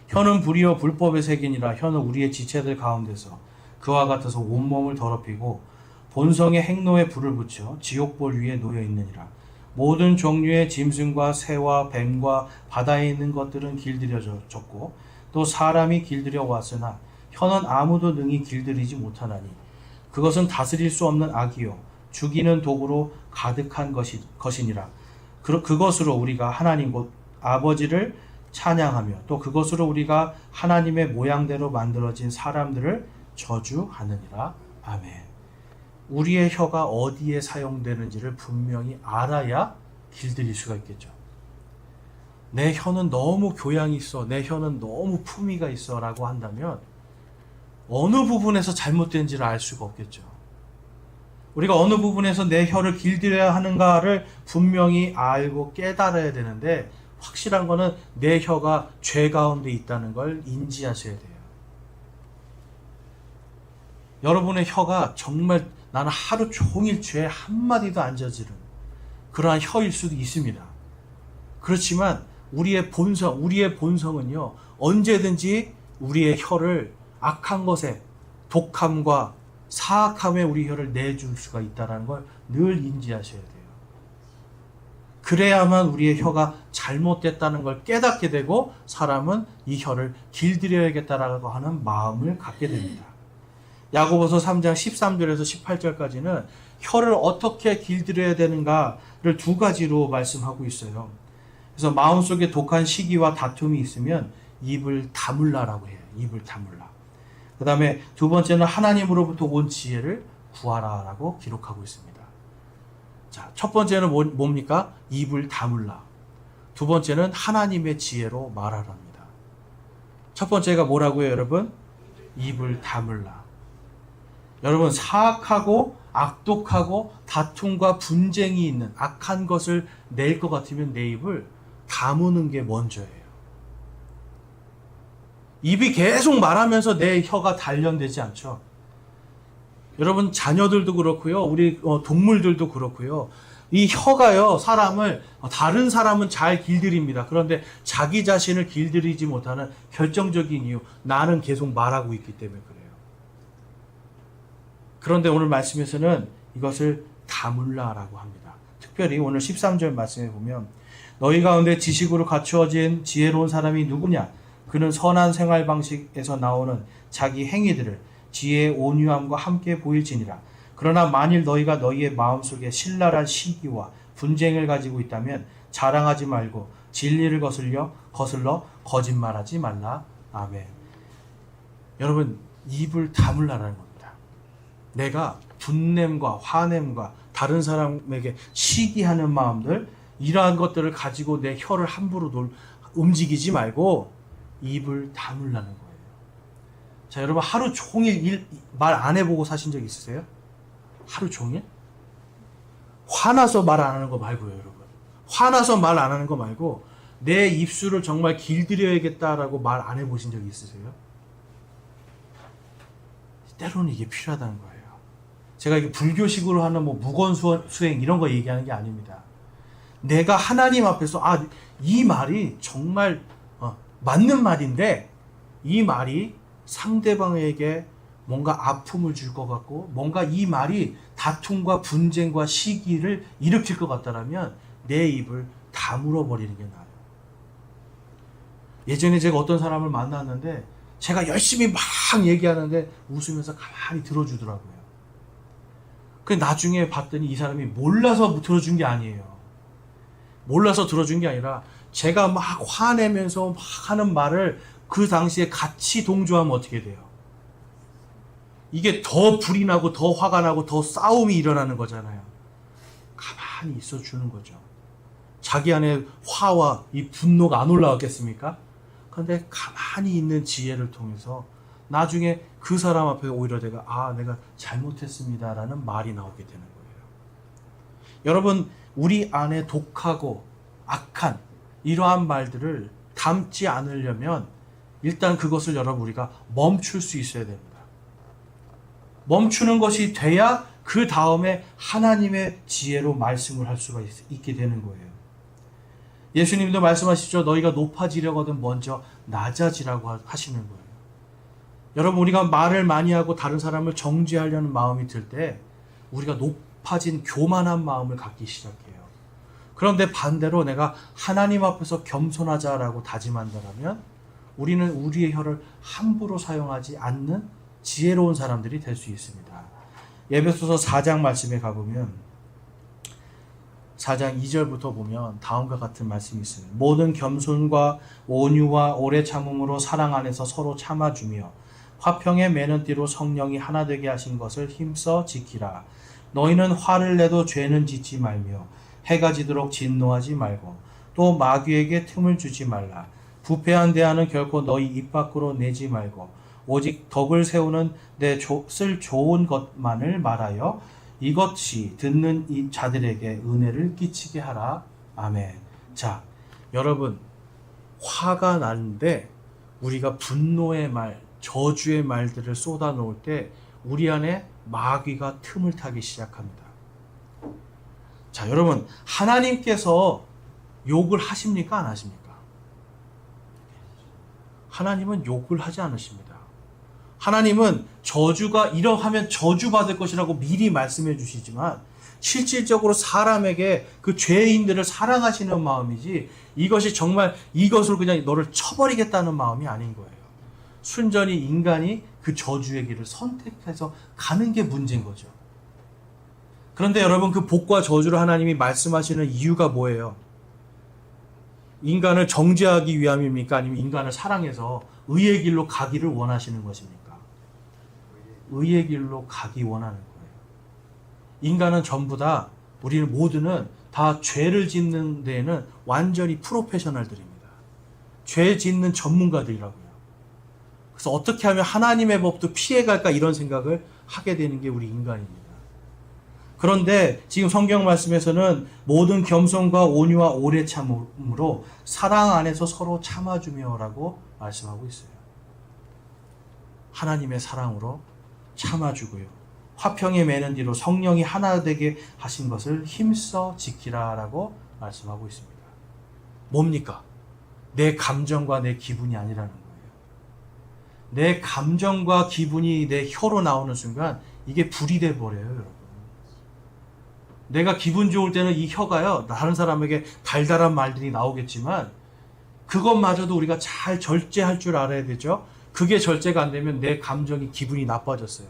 혀는 불의요 불법의 색이니라 혀는 우리의 지체들 가운데서 그와 같아서 온몸을 더럽히고 본성의 행노에 불을 붙여 지옥불 위에 놓여 있느니라. 모든 종류의 짐승과 새와 뱀과 바다에 있는 것들은 길들여졌고 또 사람이 길들여 왔으나 혀는 아무도 능히 길들이지 못하나니 그것은 다스릴 수 없는 악이요 죽이는 독으로 가득한 것이니라. 그것으로 우리가 하나님 곧 아버지를 찬양하며 또 그것으로 우리가 하나님의 모양대로 만들어진 사람들을 저주하느니라. 아멘. 우리의 혀가 어디에 사용되는지를 분명히 알아야 길들일 수가 있겠죠. 내 혀는 너무 교양이 있어, 내 혀는 너무 품위가 있어 라고 한다면 어느 부분에서 잘못된지를 알 수가 없겠죠. 우리가 어느 부분에서 내 혀를 길들여야 하는가를 분명히 알고 깨달아야 되는데 확실한 거는 내 혀가 죄 가운데 있다는 걸 인지하셔야 돼요. 여러분의 혀가 정말 나는 하루 종일 죄 한마디도 안 저지른 그러한 혀일 수도 있습니다. 그렇지만 우리의 본성은요, 언제든지 우리의 혀를 악한 것에, 독함과 사악함에 우리 혀를 내줄 수가 있다는 걸 늘 인지하셔야 돼요. 그래야만 우리의 혀가 잘못됐다는 걸 깨닫게 되고 사람은 이 혀를 길들여야겠다라고 하는 마음을 갖게 됩니다. 야고보서 3장 13절에서 18절까지는 혀를 어떻게 길들여야 되는가를 두 가지로 말씀하고 있어요. 그래서 마음속에 독한 시기와 다툼이 있으면 입을 다물라라고 해요. 입을 다물라. 그 다음에 두 번째는 하나님으로부터 온 지혜를 구하라라고 기록하고 있습니다. 자, 첫 번째는 뭡니까? 입을 다물라. 두 번째는 하나님의 지혜로 말하랍니다. 첫 번째가 뭐라고요, 여러분? 입을 다물라. 여러분, 사악하고 악독하고 다툼과 분쟁이 있는 악한 것을 낼 것 같으면 내 입을 다무는 게 먼저예요. 입이 계속 말하면서 내 혀가 단련되지 않죠. 여러분, 자녀들도 그렇고요, 우리 동물들도 그렇고요. 이 혀가요, 다른 사람은 잘 길들입니다. 그런데 자기 자신을 길들이지 못하는 결정적인 이유, 나는 계속 말하고 있기 때문에 그래요. 그런데 오늘 말씀에서는 이것을 다물라라고 합니다. 특별히 오늘 13절 말씀에 보면 너희 가운데 지식으로 갖추어진 지혜로운 사람이 누구냐? 그는 선한 생활 방식에서 나오는 자기 행위들을 지혜의 온유함과 함께 보일지니라. 그러나 만일 너희가 너희의 마음속에 신랄한 시기와 분쟁을 가지고 있다면 자랑하지 말고 진리를 거슬러 거짓말하지 말라. 아멘. 여러분, 입을 다물라라는 겁니다. 내가 분냄과 화냄과 다른 사람에게 시기하는 마음들, 이러한 것들을 가지고 내 혀를 함부로 움직이지 말고 입을 다물라는 거예요. 자, 여러분, 하루 종일 말 안 해보고 사신 적 있으세요? 하루 종일? 화나서 말 안 하는 거 말고요, 여러분. 화나서 말 안 하는 거 말고 내 입술을 정말 길들여야겠다라고 말 안 해보신 적 있으세요? 때로는 이게 필요하다는 거예요. 제가 이게 불교식으로 하는 무건 수행 이런 거 얘기하는 게 아닙니다. 내가 하나님 앞에서 이 말이 정말 맞는 말인데 이 말이 상대방에게 뭔가 아픔을 줄 것 같고 뭔가 이 말이 다툼과 분쟁과 시기를 일으킬 것 같다면 내 입을 다물어 버리는 게 나아요. 예전에 제가 어떤 사람을 만났는데 제가 열심히 막 얘기하는데 웃으면서 가만히 들어주더라고요. 근데 나중에 봤더니 이 사람이 몰라서 들어준 게 아니에요. 몰라서 들어준 게 아니라 제가 막 화내면서 막 하는 말을 그 당시에 같이 동조하면 어떻게 돼요? 이게 더 불이 나고 더 화가 나고 더 싸움이 일어나는 거잖아요. 가만히 있어 주는 거죠. 자기 안에 화와 이 분노가 안 올라왔겠습니까? 그런데 가만히 있는 지혜를 통해서 나중에 그 사람 앞에 오히려 내가 잘못했습니다라는 말이 나오게 되는 거예요. 여러분, 우리 안에 독하고 악한 이러한 말들을 담지 않으려면 일단 그것을 여러분 우리가 멈출 수 있어야 됩니다. 멈추는 것이 돼야 그 다음에 하나님의 지혜로 말씀을 할 수가 있게 되는 거예요. 예수님도 말씀하시죠. 너희가 높아지려거든 먼저 낮아지라고 하시는 거예요. 여러분, 우리가 말을 많이 하고 다른 사람을 정죄하려는 마음이 들 때 우리가 높아진 교만한 마음을 갖기 시작해요. 그런데 반대로 내가 하나님 앞에서 겸손하자라고 다짐한다면 우리는 우리의 혀를 함부로 사용하지 않는 지혜로운 사람들이 될 수 있습니다. 에베소서 4장 말씀에 가보면 4장 2절부터 보면 다음과 같은 말씀이 있습니다. 모든 겸손과 온유와 오래 참음으로 사랑 안에서 서로 참아주며 화평에 매는 띠로 성령이 하나 되게 하신 것을 힘써 지키라. 너희는 화를 내도 죄는 짓지 말며 해가 지도록 진노하지 말고 또 마귀에게 틈을 주지 말라. 부패한 대화는 결코 너희 입 밖으로 내지 말고 오직 덕을 세우는 내 쓸 좋은 것만을 말하여 이것이 듣는 이 자들에게 은혜를 끼치게 하라. 아멘. 자, 여러분, 화가 나는데 우리가 분노의 말, 저주의 말들을 쏟아놓을 때 우리 안에 마귀가 틈을 타기 시작합니다. 자, 여러분, 하나님께서 욕을 하십니까? 안 하십니까? 하나님은 욕을 하지 않으십니다. 하나님은 저주가 이러하면 저주받을 것이라고 미리 말씀해 주시지만 실질적으로 사람에게 그 죄인들을 사랑하시는 마음이지 이것이 정말 이것을 그냥 너를 쳐버리겠다는 마음이 아닌 거예요. 순전히 인간이 그 저주의 길을 선택해서 가는 게 문제인 거죠. 그런데 여러분, 그 복과 저주를 하나님이 말씀하시는 이유가 뭐예요? 인간을 정죄하기 위함입니까? 아니면 인간을 사랑해서 의의 길로 가기를 원하시는 것입니까? 의의 길로 가기 원하는 거예요. 인간은 전부 다, 우리는 모두는 다 죄를 짓는 데에는 완전히 프로페셔널들입니다. 죄 짓는 전문가들이라고요. 그래서 어떻게 하면 하나님의 법도 피해갈까 이런 생각을 하게 되는 게 우리 인간입니다. 그런데 지금 성경 말씀에서는 모든 겸손과 온유와 오래 참음으로 사랑 안에서 서로 참아주며라고 말씀하고 있어요. 하나님의 사랑으로 참아주고요. 화평에 매는 뒤로 성령이 하나 되게 하신 것을 힘써 지키라라고 말씀하고 있습니다. 뭡니까? 내 감정과 내 기분이 아니라는 거예요. 내 감정과 기분이 내 혀로 나오는 순간 이게 불이 돼 버려요, 여러분. 내가 기분 좋을 때는 이 혀가요, 다른 사람에게 달달한 말들이 나오겠지만 그것마저도 우리가 잘 절제할 줄 알아야 되죠. 그게 절제가 안 되면 내 감정이 기분이 나빠졌어요.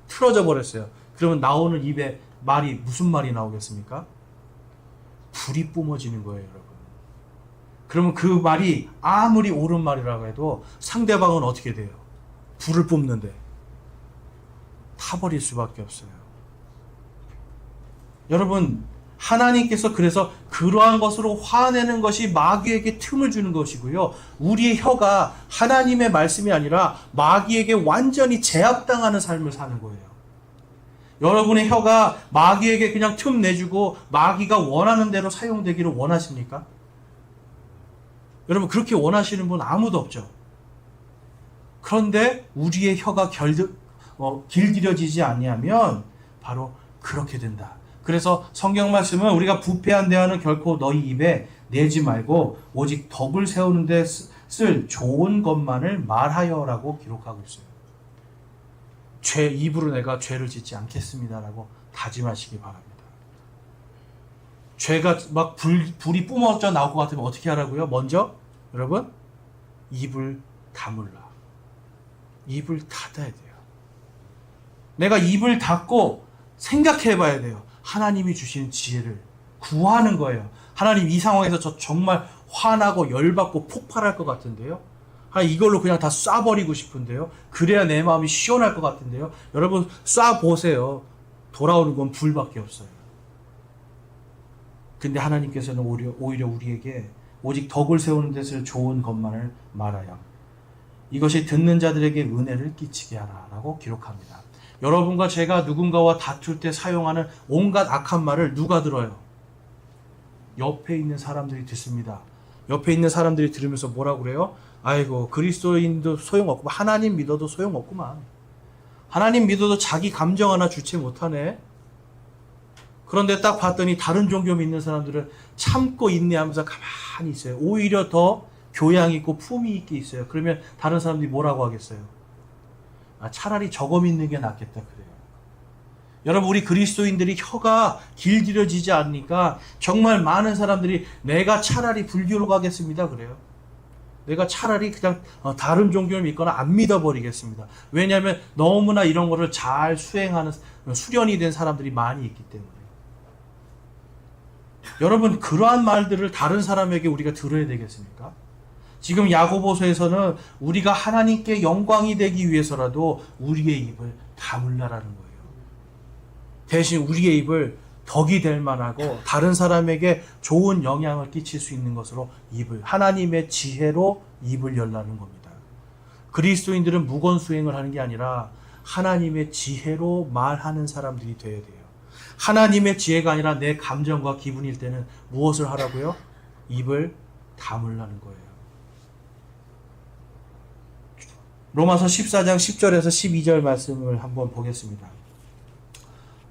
틀어져 버렸어요. 그러면 나오는 입에 말이 무슨 말이 나오겠습니까? 불이 뿜어지는 거예요, 여러분. 그러면 그 말이 아무리 옳은 말이라고 해도 상대방은 어떻게 돼요? 불을 뿜는데 타버릴 수밖에 없어요. 여러분, 하나님께서 그래서 그러한 것으로 화내는 것이 마귀에게 틈을 주는 것이고요. 우리의 혀가 하나님의 말씀이 아니라 마귀에게 완전히 제압당하는 삶을 사는 거예요. 여러분의 혀가 마귀에게 그냥 틈 내주고 마귀가 원하는 대로 사용되기를 원하십니까? 여러분, 그렇게 원하시는 분 아무도 없죠. 그런데 우리의 혀가 길들여지지 아니하면 바로 그렇게 된다. 그래서 성경 말씀은 우리가 부패한 대화는 결코 너희 입에 내지 말고 오직 덕을 세우는 데 쓸 좋은 것만을 말하여라고 기록하고 있어요. 입으로 내가 죄를 짓지 않겠습니다라고 다짐하시기 바랍니다. 죄가 막 불이 뿜어져 나올 것 같으면 어떻게 하라고요? 먼저 여러분, 입을 다물라. 입을 닫아야 돼요. 내가 입을 닫고 생각해 봐야 돼요. 하나님이 주신 지혜를 구하는 거예요. 하나님, 이 상황에서 저 정말 화나고 열받고 폭발할 것 같은데요. 이걸로 그냥 다 쏴버리고 싶은데요. 그래야 내 마음이 시원할 것 같은데요. 여러분, 쏴보세요. 돌아오는 건 불밖에 없어요. 근데 하나님께서는 오히려 우리에게 오직 덕을 세우는 데서 좋은 것만을 말하여 이것이 듣는 자들에게 은혜를 끼치게 하라 라고 기록합니다. 여러분과 제가 누군가와 다툴 때 사용하는 온갖 악한 말을 누가 들어요? 옆에 있는 사람들이 듣습니다. 옆에 있는 사람들이 들으면서 뭐라고 그래요? 아이고, 그리스도인도 소용없고 하나님 믿어도 소용없구만. 하나님 믿어도 자기 감정 하나 주체 못하네. 그런데 딱 봤더니 다른 종교 믿는 사람들은 참고 인내하면서 가만히 있어요. 오히려 더 교양 있고 품위 있게 있어요. 그러면 다른 사람들이 뭐라고 하겠어요? 차라리 저거 믿는 게 낫겠다 그래요. 여러분, 우리 그리스도인들이 혀가 길들여지지 않으니까 정말 많은 사람들이 내가 차라리 불교로 가겠습니다 그래요. 내가 차라리 그냥 다른 종교를 믿거나 안 믿어버리겠습니다. 왜냐하면 너무나 이런 거를 잘 수행하는 수련이 된 사람들이 많이 있기 때문에. 여러분, 그러한 말들을 다른 사람에게 우리가 들어야 되겠습니까? 지금 야고보서에서는 우리가 하나님께 영광이 되기 위해서라도 우리의 입을 다물라라는 거예요. 대신 우리의 입을 덕이 될 만하고 다른 사람에게 좋은 영향을 끼칠 수 있는 것으로 입을, 하나님의 지혜로 입을 열라는 겁니다. 그리스도인들은 무건수행을 하는 게 아니라 하나님의 지혜로 말하는 사람들이 되어야 돼요. 하나님의 지혜가 아니라 내 감정과 기분일 때는 무엇을 하라고요? 입을 다물라는 거예요. 로마서 14장 10절에서 12절 말씀을 한번 보겠습니다.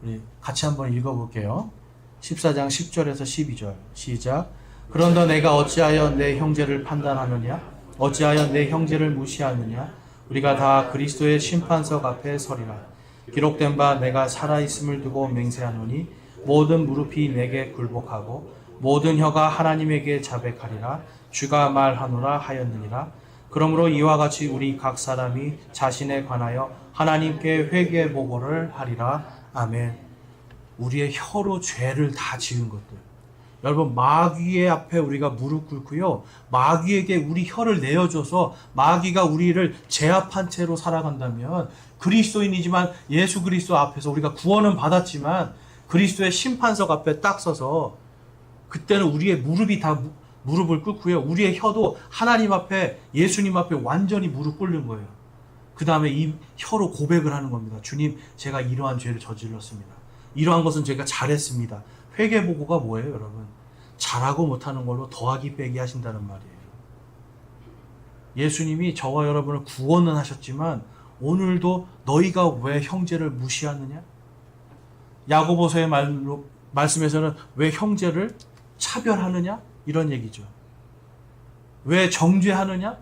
우리 같이 한번 읽어볼게요. 14장 10절에서 12절 시작. 그런데 내가 어찌하여 내 형제를 판단하느냐? 어찌하여 내 형제를 무시하느냐? 우리가 다 그리스도의 심판석 앞에 서리라. 기록된 바 내가 살아있음을 두고 맹세하노니 모든 무릎이 내게 굴복하고 모든 혀가 하나님에게 자백하리라. 주가 말하노라 하였느니라. 그러므로 이와 같이 우리 각 사람이 자신에 관하여 하나님께 회개 보고를 하리라. 아멘. 우리의 혀로 죄를 다 지은 것들. 여러분, 마귀의 앞에 우리가 무릎 꿇고요. 마귀에게 우리 혀를 내어줘서 마귀가 우리를 제압한 채로 살아간다면 그리스도인이지만 예수 그리스도 앞에서 우리가 구원은 받았지만 그리스도의 심판석 앞에 딱 서서 그때는 우리의 무릎이 다 무릎을 꿇고요. 우리의 혀도 하나님 앞에, 예수님 앞에 완전히 무릎 꿇는 거예요. 그 다음에 이 혀로 고백을 하는 겁니다. 주님, 제가 이러한 죄를 저질렀습니다. 이러한 것은 제가 잘했습니다. 회개보고가 뭐예요, 여러분? 잘하고 못하는 걸로 더하기 빼기 하신다는 말이에요. 예수님이 저와 여러분을 구원은 하셨지만 오늘도 너희가 왜 형제를 무시하느냐? 야고보서의 말씀에서는 왜 형제를 차별하느냐? 이런 얘기죠. 왜 정죄하느냐?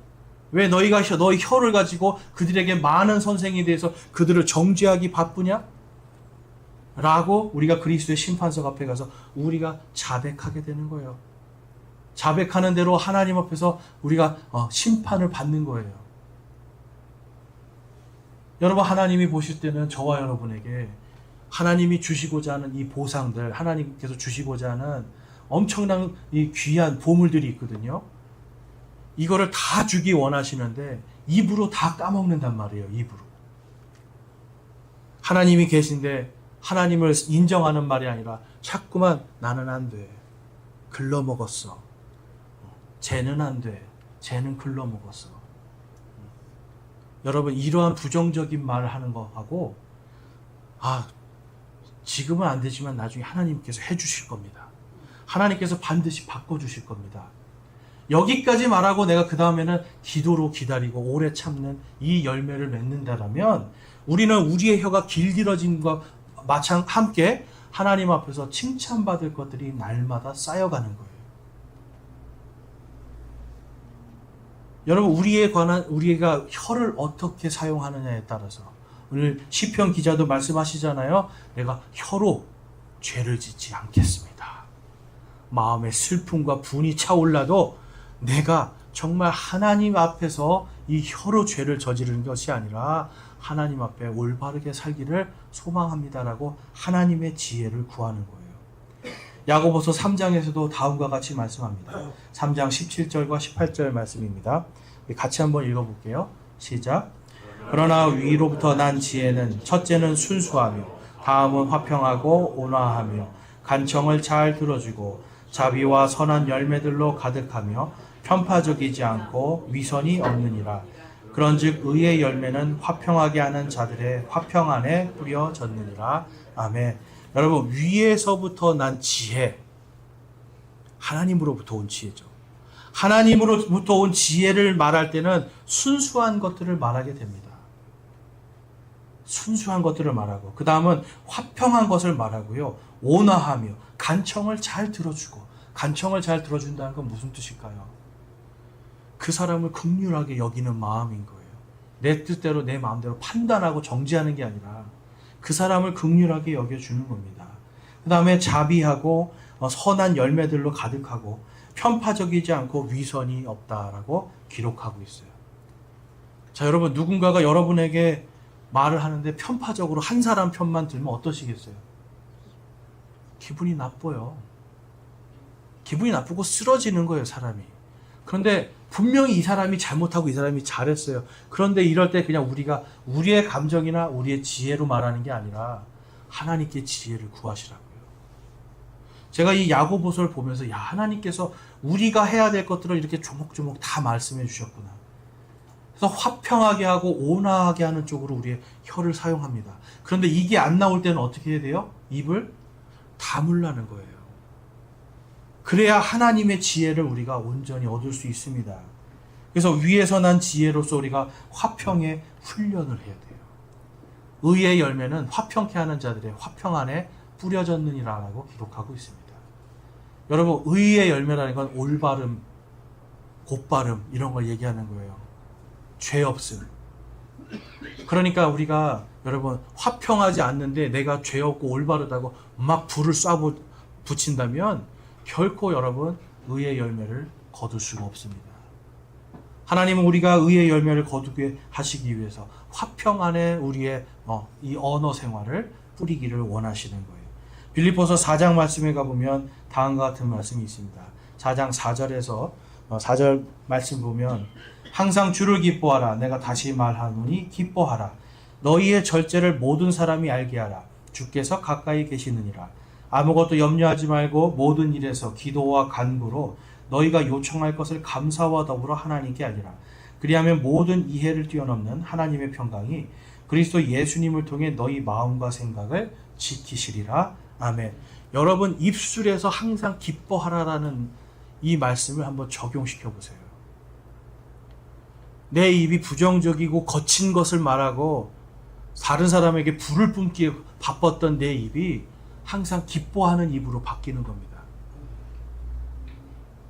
왜 너희가 너희 혀를 가지고 그들에게 많은 선생에 대해서 그들을 정죄하기 바쁘냐? 라고 우리가 그리스도의 심판석 앞에 가서 우리가 자백하게 되는 거예요. 자백하는 대로 하나님 앞에서 우리가 심판을 받는 거예요. 여러분, 하나님이 보실 때는 저와 여러분에게 하나님이 주시고자 하는 이 보상들, 하나님께서 주시고자 하는 엄청난 이 귀한 보물들이 있거든요. 이거를 다 주기 원하시는데 입으로 다 까먹는단 말이에요. 입으로. 하나님이 계신데 하나님을 인정하는 말이 아니라 자꾸만 나는 안 돼. 글러먹었어. 쟤는 안 돼. 쟤는 글러먹었어. 여러분, 이러한 부정적인 말을 하는 거하고 지금은 안 되지만 나중에 하나님께서 해주실 겁니다. 하나님께서 반드시 바꿔주실 겁니다. 여기까지 말하고 내가 그 다음에는 기도로 기다리고 오래 참는 이 열매를 맺는다라면 우리는 우리의 혀가 길들여진 것과 함께 하나님 앞에서 칭찬받을 것들이 날마다 쌓여가는 거예요. 여러분, 우리가 혀를 어떻게 사용하느냐에 따라서 오늘 시편 기자도 말씀하시잖아요. 내가 혀로 죄를 짓지 않겠습니다. 마음의 슬픔과 분이 차올라도 내가 정말 하나님 앞에서 이 혀로 죄를 저지르는 것이 아니라 하나님 앞에 올바르게 살기를 소망합니다라고 하나님의 지혜를 구하는 거예요. 야고보서 3장에서도 다음과 같이 말씀합니다. 3장 17절과 18절 말씀입니다. 같이 한번 읽어볼게요. 시작. 그러나 위로부터 난 지혜는 첫째는 순수하며 다음은 화평하고 온화하며 간청을 잘 들어주고 자비와 선한 열매들로 가득하며 편파적이지 않고 위선이 없느니라. 그런즉 의의 열매는 화평하게 하는 자들의 화평 안에 뿌려졌느니라. 아멘. 여러분, 위에서부터 난 지혜, 하나님으로부터 온 지혜죠. 하나님으로부터 온 지혜를 말할 때는 순수한 것들을 말하게 됩니다. 순수한 것들을 말하고, 그 다음은 화평한 것을 말하고요. 온화하며 간청을 잘 들어주고, 간청을 잘 들어준다는 건 무슨 뜻일까요? 그 사람을 긍휼하게 여기는 마음인 거예요. 내 뜻대로 내 마음대로 판단하고 정지하는 게 아니라 그 사람을 긍휼하게 여겨주는 겁니다. 그 다음에 자비하고 선한 열매들로 가득하고 편파적이지 않고 위선이 없다라고 기록하고 있어요. 자, 여러분, 누군가가 여러분에게 말을 하는데 편파적으로 한 사람 편만 들면 어떠시겠어요? 기분이 나빠요. 기분이 나쁘고 쓰러지는 거예요, 사람이. 그런데 분명히 이 사람이 잘못하고 이 사람이 잘했어요. 그런데 이럴 때 그냥 우리가 우리의 감정이나 우리의 지혜로 말하는 게 아니라 하나님께 지혜를 구하시라고요. 제가 이 야고보서를 보면서, 야, 하나님께서 우리가 해야 될 것들을 이렇게 조목조목 다 말씀해 주셨구나. 그래서 화평하게 하고 온화하게 하는 쪽으로 우리의 혀를 사용합니다. 그런데 이게 안 나올 때는 어떻게 해야 돼요? 입을 다물라는 거예요. 그래야 하나님의 지혜를 우리가 온전히 얻을 수 있습니다. 그래서 위에서 난 지혜로서 우리가 화평의 훈련을 해야 돼요. 의의 열매는 화평케 하는 자들의 화평 안에 뿌려졌느니라라고 기록하고 있습니다. 여러분, 의의 열매라는 건 올바름, 곧바름 이런 걸 얘기하는 거예요. 죄 없음. 그러니까 우리가 여러분 화평하지 않는데 내가 죄 없고 올바르다고 막 불을 붙인다면 결코 여러분 의의 열매를 거둘 수가 없습니다. 하나님은 우리가 의의 열매를 거두게 하시기 위해서 화평 안에 우리의 이 언어 생활을 뿌리기를 원하시는 거예요. 빌립보서 4장 말씀에 가보면 다음과 같은 말씀이 있습니다. 4장 4절에서 4절 말씀 보면 항상 주를 기뻐하라. 내가 다시 말하노니 기뻐하라. 너희의 절제를 모든 사람이 알게 하라. 주께서 가까이 계시느니라. 아무것도 염려하지 말고 모든 일에서 기도와 간구로 너희가 요청할 것을 감사와 더불어 하나님께 알리라. 그리하면 모든 이해를 뛰어넘는 하나님의 평강이 그리스도 예수님을 통해 너희 마음과 생각을 지키시리라. 아멘. 여러분, 입술에서 항상 기뻐하라라는 이 말씀을 한번 적용시켜 보세요. 내 입이 부정적이고 거친 것을 말하고 다른 사람에게 불을 뿜기에 바빴던 내 입이 항상 기뻐하는 입으로 바뀌는 겁니다.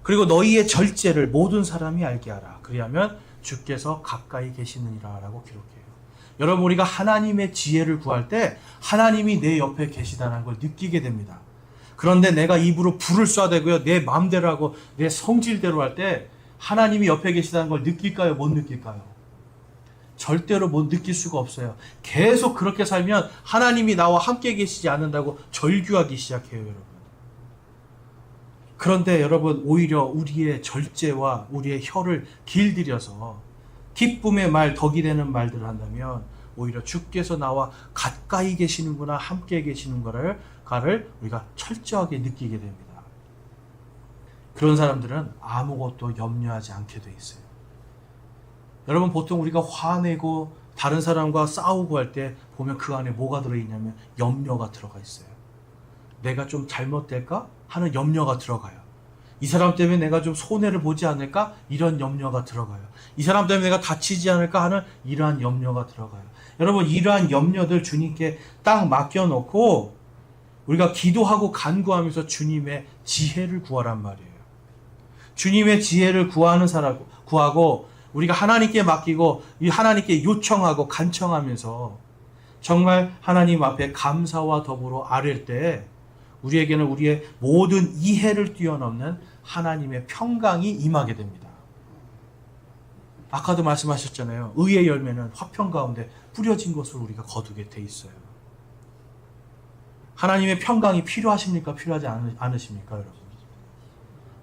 그리고 너희의 절제를 모든 사람이 알게 하라. 그리하면 주께서 가까이 계시느니라 라고 기록해요. 여러분, 우리가 하나님의 지혜를 구할 때 하나님이 내 옆에 계시다는 걸 느끼게 됩니다. 그런데 내가 입으로 불을 쏴대고요, 내 마음대로 하고 내 성질대로 할 때 하나님이 옆에 계시다는 걸 느낄까요? 못 느낄까요? 절대로 못 느낄 수가 없어요. 계속 그렇게 살면 하나님이 나와 함께 계시지 않는다고 절규하기 시작해요, 여러분. 그런데 여러분, 오히려 우리의 절제와 우리의 혀를 길들여서 기쁨의 말, 덕이 되는 말들을 한다면 오히려 주께서 나와 가까이 계시는구나, 함께 계시는가를 우리가 철저하게 느끼게 됩니다. 그런 사람들은 아무것도 염려하지 않게 돼 있어요. 여러분, 보통 우리가 화내고 다른 사람과 싸우고 할 때 보면 그 안에 뭐가 들어있냐면 염려가 들어가 있어요. 내가 좀 잘못될까 하는 염려가 들어가요. 이 사람 때문에 내가 좀 손해를 보지 않을까 이런 염려가 들어가요. 이 사람 때문에 내가 다치지 않을까 하는 이러한 염려가 들어가요. 여러분, 이러한 염려들 주님께 딱 맡겨놓고 우리가 기도하고 간구하면서 주님의 지혜를 구하란 말이에요. 주님의 지혜를 구하고 우리가 하나님께 맡기고 하나님께 요청하고 간청하면서 정말 하나님 앞에 감사와 더불어 아랠 때 우리에게는 우리의 모든 이해를 뛰어넘는 하나님의 평강이 임하게 됩니다. 아까도 말씀하셨잖아요. 의의 열매는 화평 가운데 뿌려진 것을 우리가 거두게 돼 있어요. 하나님의 평강이 필요하십니까? 필요하지 않으십니까, 여러분?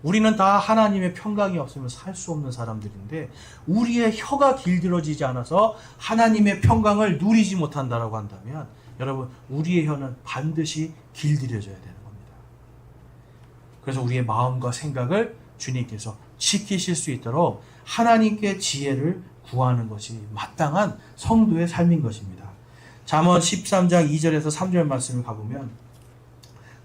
우리는 다 하나님의 평강이 없으면 살 수 없는 사람들인데 우리의 혀가 길들어지지 않아서 하나님의 평강을 누리지 못한다라고 한다면 여러분, 우리의 혀는 반드시 길들여져야 되는 겁니다. 그래서 우리의 마음과 생각을 주님께서 지키실 수 있도록 하나님께 지혜를 구하는 것이 마땅한 성도의 삶인 것입니다. 잠언 13장 2절에서 3절 말씀을 가보면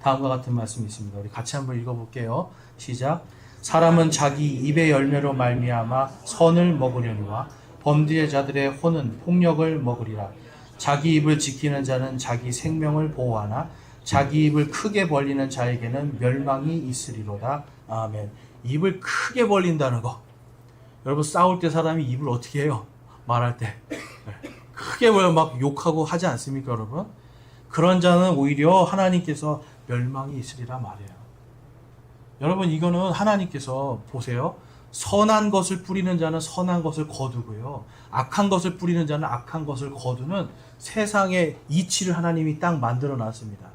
다음과 같은 말씀이 있습니다. 우리 같이 한번 읽어볼게요. 시작. 사람은 자기 입의 열매로 말미암아 선을 먹으려니와 범죄자들의 혼은 폭력을 먹으리라. 자기 입을 지키는 자는 자기 생명을 보호하나 자기 입을 크게 벌리는 자에게는 멸망이 있으리로다. 아멘. 입을 크게 벌린다는 거. 여러분 싸울 때 사람이 입을 어떻게 해요? 말할 때 크게 벌려 막 욕하고 하지 않습니까, 여러분? 그런 자는 오히려 하나님께서 멸망이 있으리라 말이에요. 여러분 이거는 하나님께서 보세요. 선한 것을 뿌리는 자는 선한 것을 거두고요. 악한 것을 뿌리는 자는 악한 것을 거두는 세상의 이치를 하나님이 딱 만들어 놨습니다.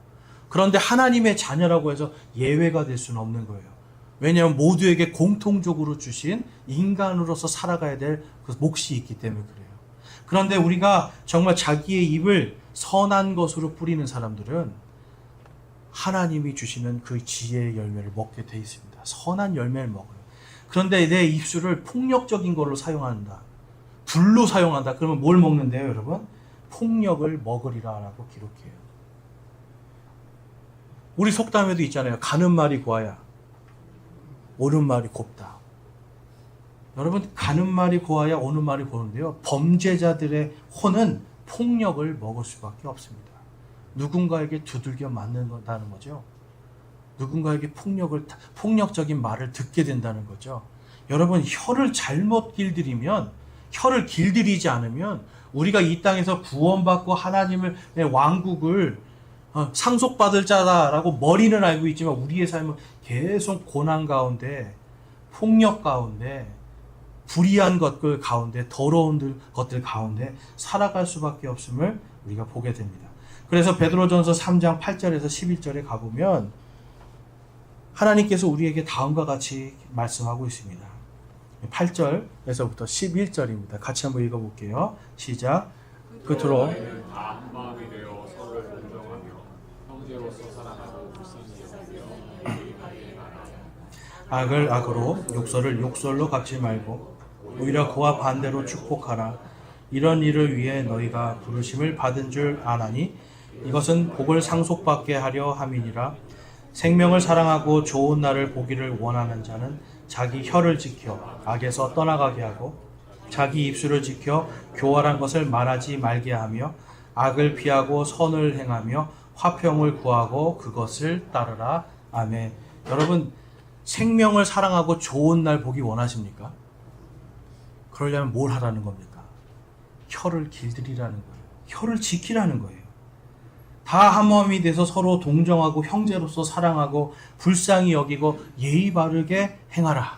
그런데 하나님의 자녀라고 해서 예외가 될 수는 없는 거예요. 왜냐하면 모두에게 공통적으로 주신 인간으로서 살아가야 될 그 몫이 있기 때문에 그래요. 그런데 우리가 정말 자기의 입을 선한 것으로 뿌리는 사람들은 하나님이 주시는 그 지혜의 열매를 먹게 돼 있습니다. 선한 열매를 먹어요. 그런데 내 입술을 폭력적인 걸로 사용한다. 불로 사용한다. 그러면 뭘 먹는데요, 여러분? 폭력을 먹으리라라고 기록해요. 우리 속담에도 있잖아요. 가는 말이 고와야 오는 말이 곱다. 여러분 가는 말이 고와야 오는 말이 고는데요. 범죄자들의 혼은 폭력을 먹을 수밖에 없습니다. 누군가에게 두들겨 맞는다는 거죠. 누군가에게 폭력적인 말을 듣게 된다는 거죠. 여러분 혀를 잘못 길들이면, 혀를 길들이지 않으면 우리가 이 땅에서 구원받고 하나님의 왕국을 상속받을 자다라고 머리는 알고 있지만 우리의 삶은 계속 고난 가운데, 폭력 가운데, 불의한 것들 가운데, 더러운 것들 가운데 살아갈 수밖에 없음을 우리가 보게 됩니다. 그래서 베드로전서 3장 8절에서 11절에 가보면 하나님께서 우리에게 다음과 같이 말씀하고 있습니다. 8절에서부터 11절입니다. 같이 한번 읽어볼게요. 시작. 끝으로 다 한 마음이 되어 서로를 존경하며 형제로서 사랑하고 불쌍히 여기며 악을 악으로 욕설을 욕설로 갚지 말고 오히려 그와 반대로 축복하라. 이런 일을 위해 너희가 부르심을 받은 줄 아나니 이것은 복을 상속받게 하려 함이니라. 생명을 사랑하고 좋은 날을 보기를 원하는 자는 자기 혀를 지켜 악에서 떠나가게 하고 자기 입술을 지켜 교활한 것을 말하지 말게 하며 악을 피하고 선을 행하며 화평을 구하고 그것을 따르라. 아멘. 여러분 생명을 사랑하고 좋은 날 보기 원하십니까? 그러려면 뭘 하라는 겁니까? 혀를 길들이라는 거예요. 혀를 지키라는 거예요. 다 한 마음이 돼서 서로 동정하고 형제로서 사랑하고 불쌍히 여기고 예의 바르게 행하라.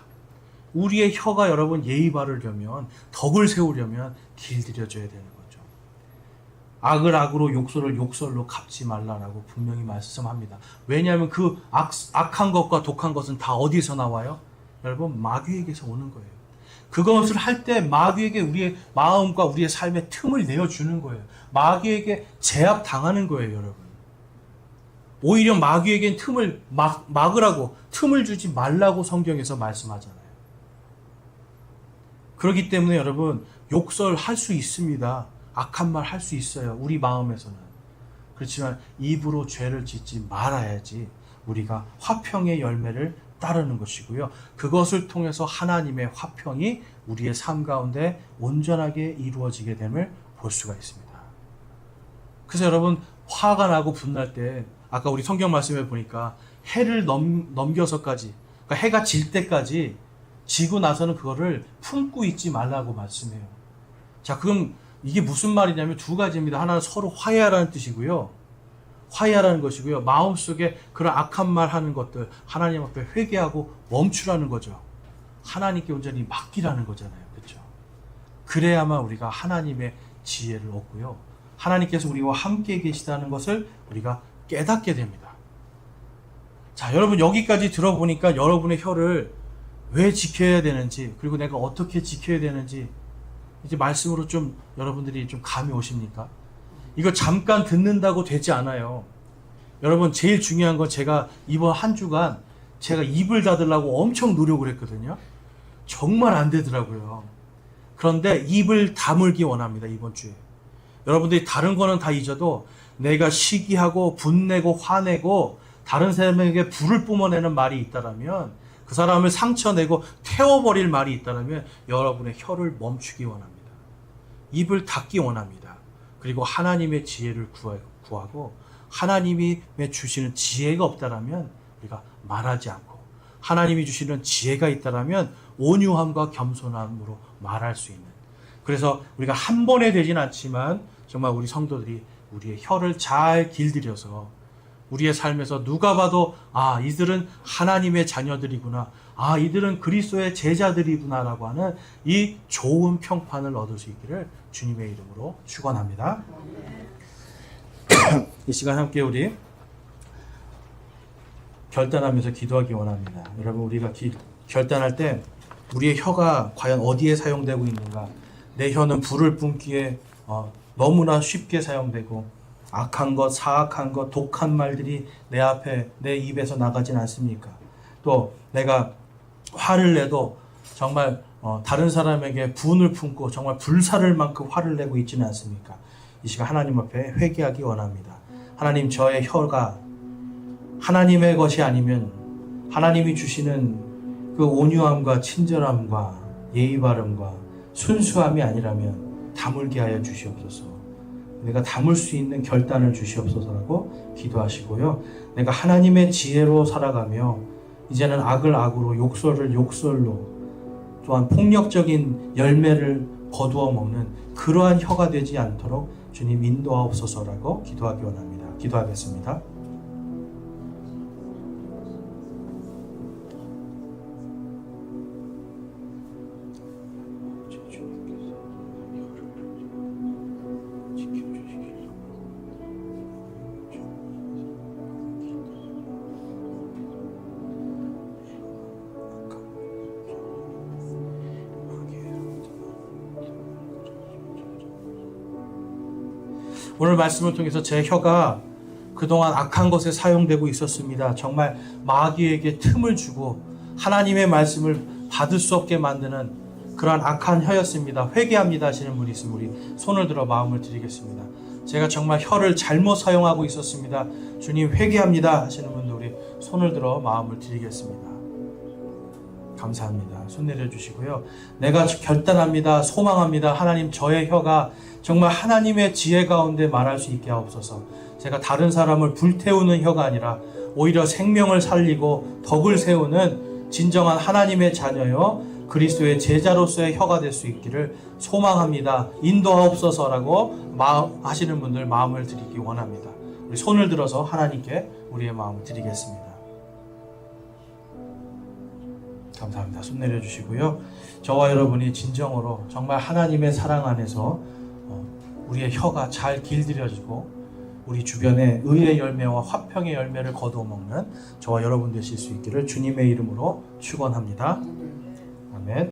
우리의 혀가 여러분 예의 바르려면, 덕을 세우려면 길들여져야 되는 거죠. 악을 악으로 욕설을 욕설로 갚지 말라라고 분명히 말씀합니다. 왜냐하면 그 악한 것과 독한 것은 다 어디서 나와요? 여러분 마귀에게서 오는 거예요. 그것을 할 때 마귀에게 우리의 마음과 우리의 삶의 틈을 내어주는 거예요. 마귀에게 제압당하는 거예요, 여러분. 오히려 마귀에겐 틈을 막으라고, 틈을 주지 말라고 성경에서 말씀하잖아요. 그렇기 때문에 여러분 욕설 할 수 있습니다. 악한 말 할 수 있어요. 우리 마음에서는. 그렇지만 입으로 죄를 짓지 말아야지 우리가 화평의 열매를 따르는 것이고요. 그것을 통해서 하나님의 화평이 우리의 삶 가운데 온전하게 이루어지게 됨을 볼 수가 있습니다. 그래서 여러분 화가 나고 분날 때 아까 우리 성경 말씀에 보니까 해를 넘겨서까지, 그러니까 해가 질 때까지 지고 나서는 그거를 품고 있지 말라고 말씀해요. 자, 그럼 이게 무슨 말이냐면 두 가지입니다. 하나는 서로 화해하라는 뜻이고요. 화해하라는 것이고요. 마음속에 그런 악한 말 하는 것들 하나님 앞에 회개하고 멈추라는 거죠. 하나님께 온전히 맡기라는 거잖아요. 그렇죠? 그래야만 우리가 하나님의 지혜를 얻고요. 하나님께서 우리와 함께 계시다는 것을 우리가 깨닫게 됩니다. 자, 여러분 여기까지 들어보니까 여러분의 혀를 왜 지켜야 되는지, 그리고 내가 어떻게 지켜야 되는지 이제 말씀으로 좀 여러분들이 좀 감이 오십니까? 이거 잠깐 듣는다고 되지 않아요. 여러분 제일 중요한 건 제가 이번 한 주간 제가 입을 닫으려고 엄청 노력을 했거든요. 정말 안 되더라고요. 그런데 입을 다물기 원합니다. 이번 주에. 여러분들이 다른 거는 다 잊어도 내가 시기하고 분내고 화내고 다른 사람에게 불을 뿜어내는 말이 있다라면, 그 사람을 상처내고 태워버릴 말이 있다라면 여러분의 혀를 멈추기 원합니다. 입을 닫기 원합니다. 그리고 하나님의 지혜를 구하고, 하나님이 주시는 지혜가 없다라면 우리가 말하지 않고, 하나님이 주시는 지혜가 있다라면 온유함과 겸손함으로 말할 수 있는, 그래서 우리가 한 번에 되진 않지만 정말 우리 성도들이 우리의 혀를 잘 길들여서 우리의 삶에서 누가 봐도 아, 이들은 하나님의 자녀들이구나, 아, 이들은 그리스도의 제자들이구나라고 하는 이 좋은 평판을 얻을 수 있기를 주님의 이름으로 축원합니다. 이 시간 함께 우리 결단하면서 기도하기 원합니다. 여러분, 우리가 결단할 때 우리의 혀가 과연 어디에 사용되고 있는가? 내 혀는 불을 뿜기에 너무나 쉽게 사용되고, 악한 것, 사악한 것, 독한 말들이 내 앞에, 내 입에서 나가진 않습니까? 또 내가 화를 내도 정말 다른 사람에게 분을 품고 정말 불사를 만큼 화를 내고 있지는 않습니까? 이 시간 하나님 앞에 회개하기 원합니다. 하나님, 저의 혀가 하나님의 것이 아니면, 하나님이 주시는 그 온유함과 친절함과 예의 바름과 순수함이 아니라면 다물게 하여 주시옵소서. 내가 담을 수 있는 결단을 주시옵소서라고 기도하시고요. 내가 하나님의 지혜로 살아가며 이제는 악을 악으로, 욕설을 욕설로, 또한 폭력적인 열매를 거두어 먹는 그러한 혀가 되지 않도록 주님 인도하옵소서라고 기도하기 원합니다. 기도하겠습니다. 오늘 말씀을 통해서 제 혀가 그동안 악한 것에 사용되고 있었습니다. 정말 마귀에게 틈을 주고 하나님의 말씀을 받을 수 없게 만드는 그러한 악한 혀였습니다. 회개합니다 하시는 분이 있으면 우리 손을 들어 마음을 드리겠습니다. 제가 정말 혀를 잘못 사용하고 있었습니다. 주님, 회개합니다 하시는 분들 우리 손을 들어 마음을 드리겠습니다. 감사합니다. 손 내려주시고요. 내가 결단합니다. 소망합니다. 하나님, 저의 혀가 정말 하나님의 지혜 가운데 말할 수 있게 하옵소서. 제가 다른 사람을 불태우는 혀가 아니라 오히려 생명을 살리고 덕을 세우는 진정한 하나님의 자녀요, 그리스도의 제자로서의 혀가 될 수 있기를 소망합니다. 인도하옵소서라고 하시는 분들 마음을 드리기 원합니다. 우리 손을 들어서 하나님께 우리의 마음을 드리겠습니다. 감사합니다. 손 내려주시고요. 저와 여러분이 진정으로 정말 하나님의 사랑 안에서 우리의 혀가 잘 길들여지고 우리 주변에 의의 열매와 화평의 열매를 거두어 먹는 저와 여러분 되실 수 있기를 주님의 이름으로 축원합니다. 아멘.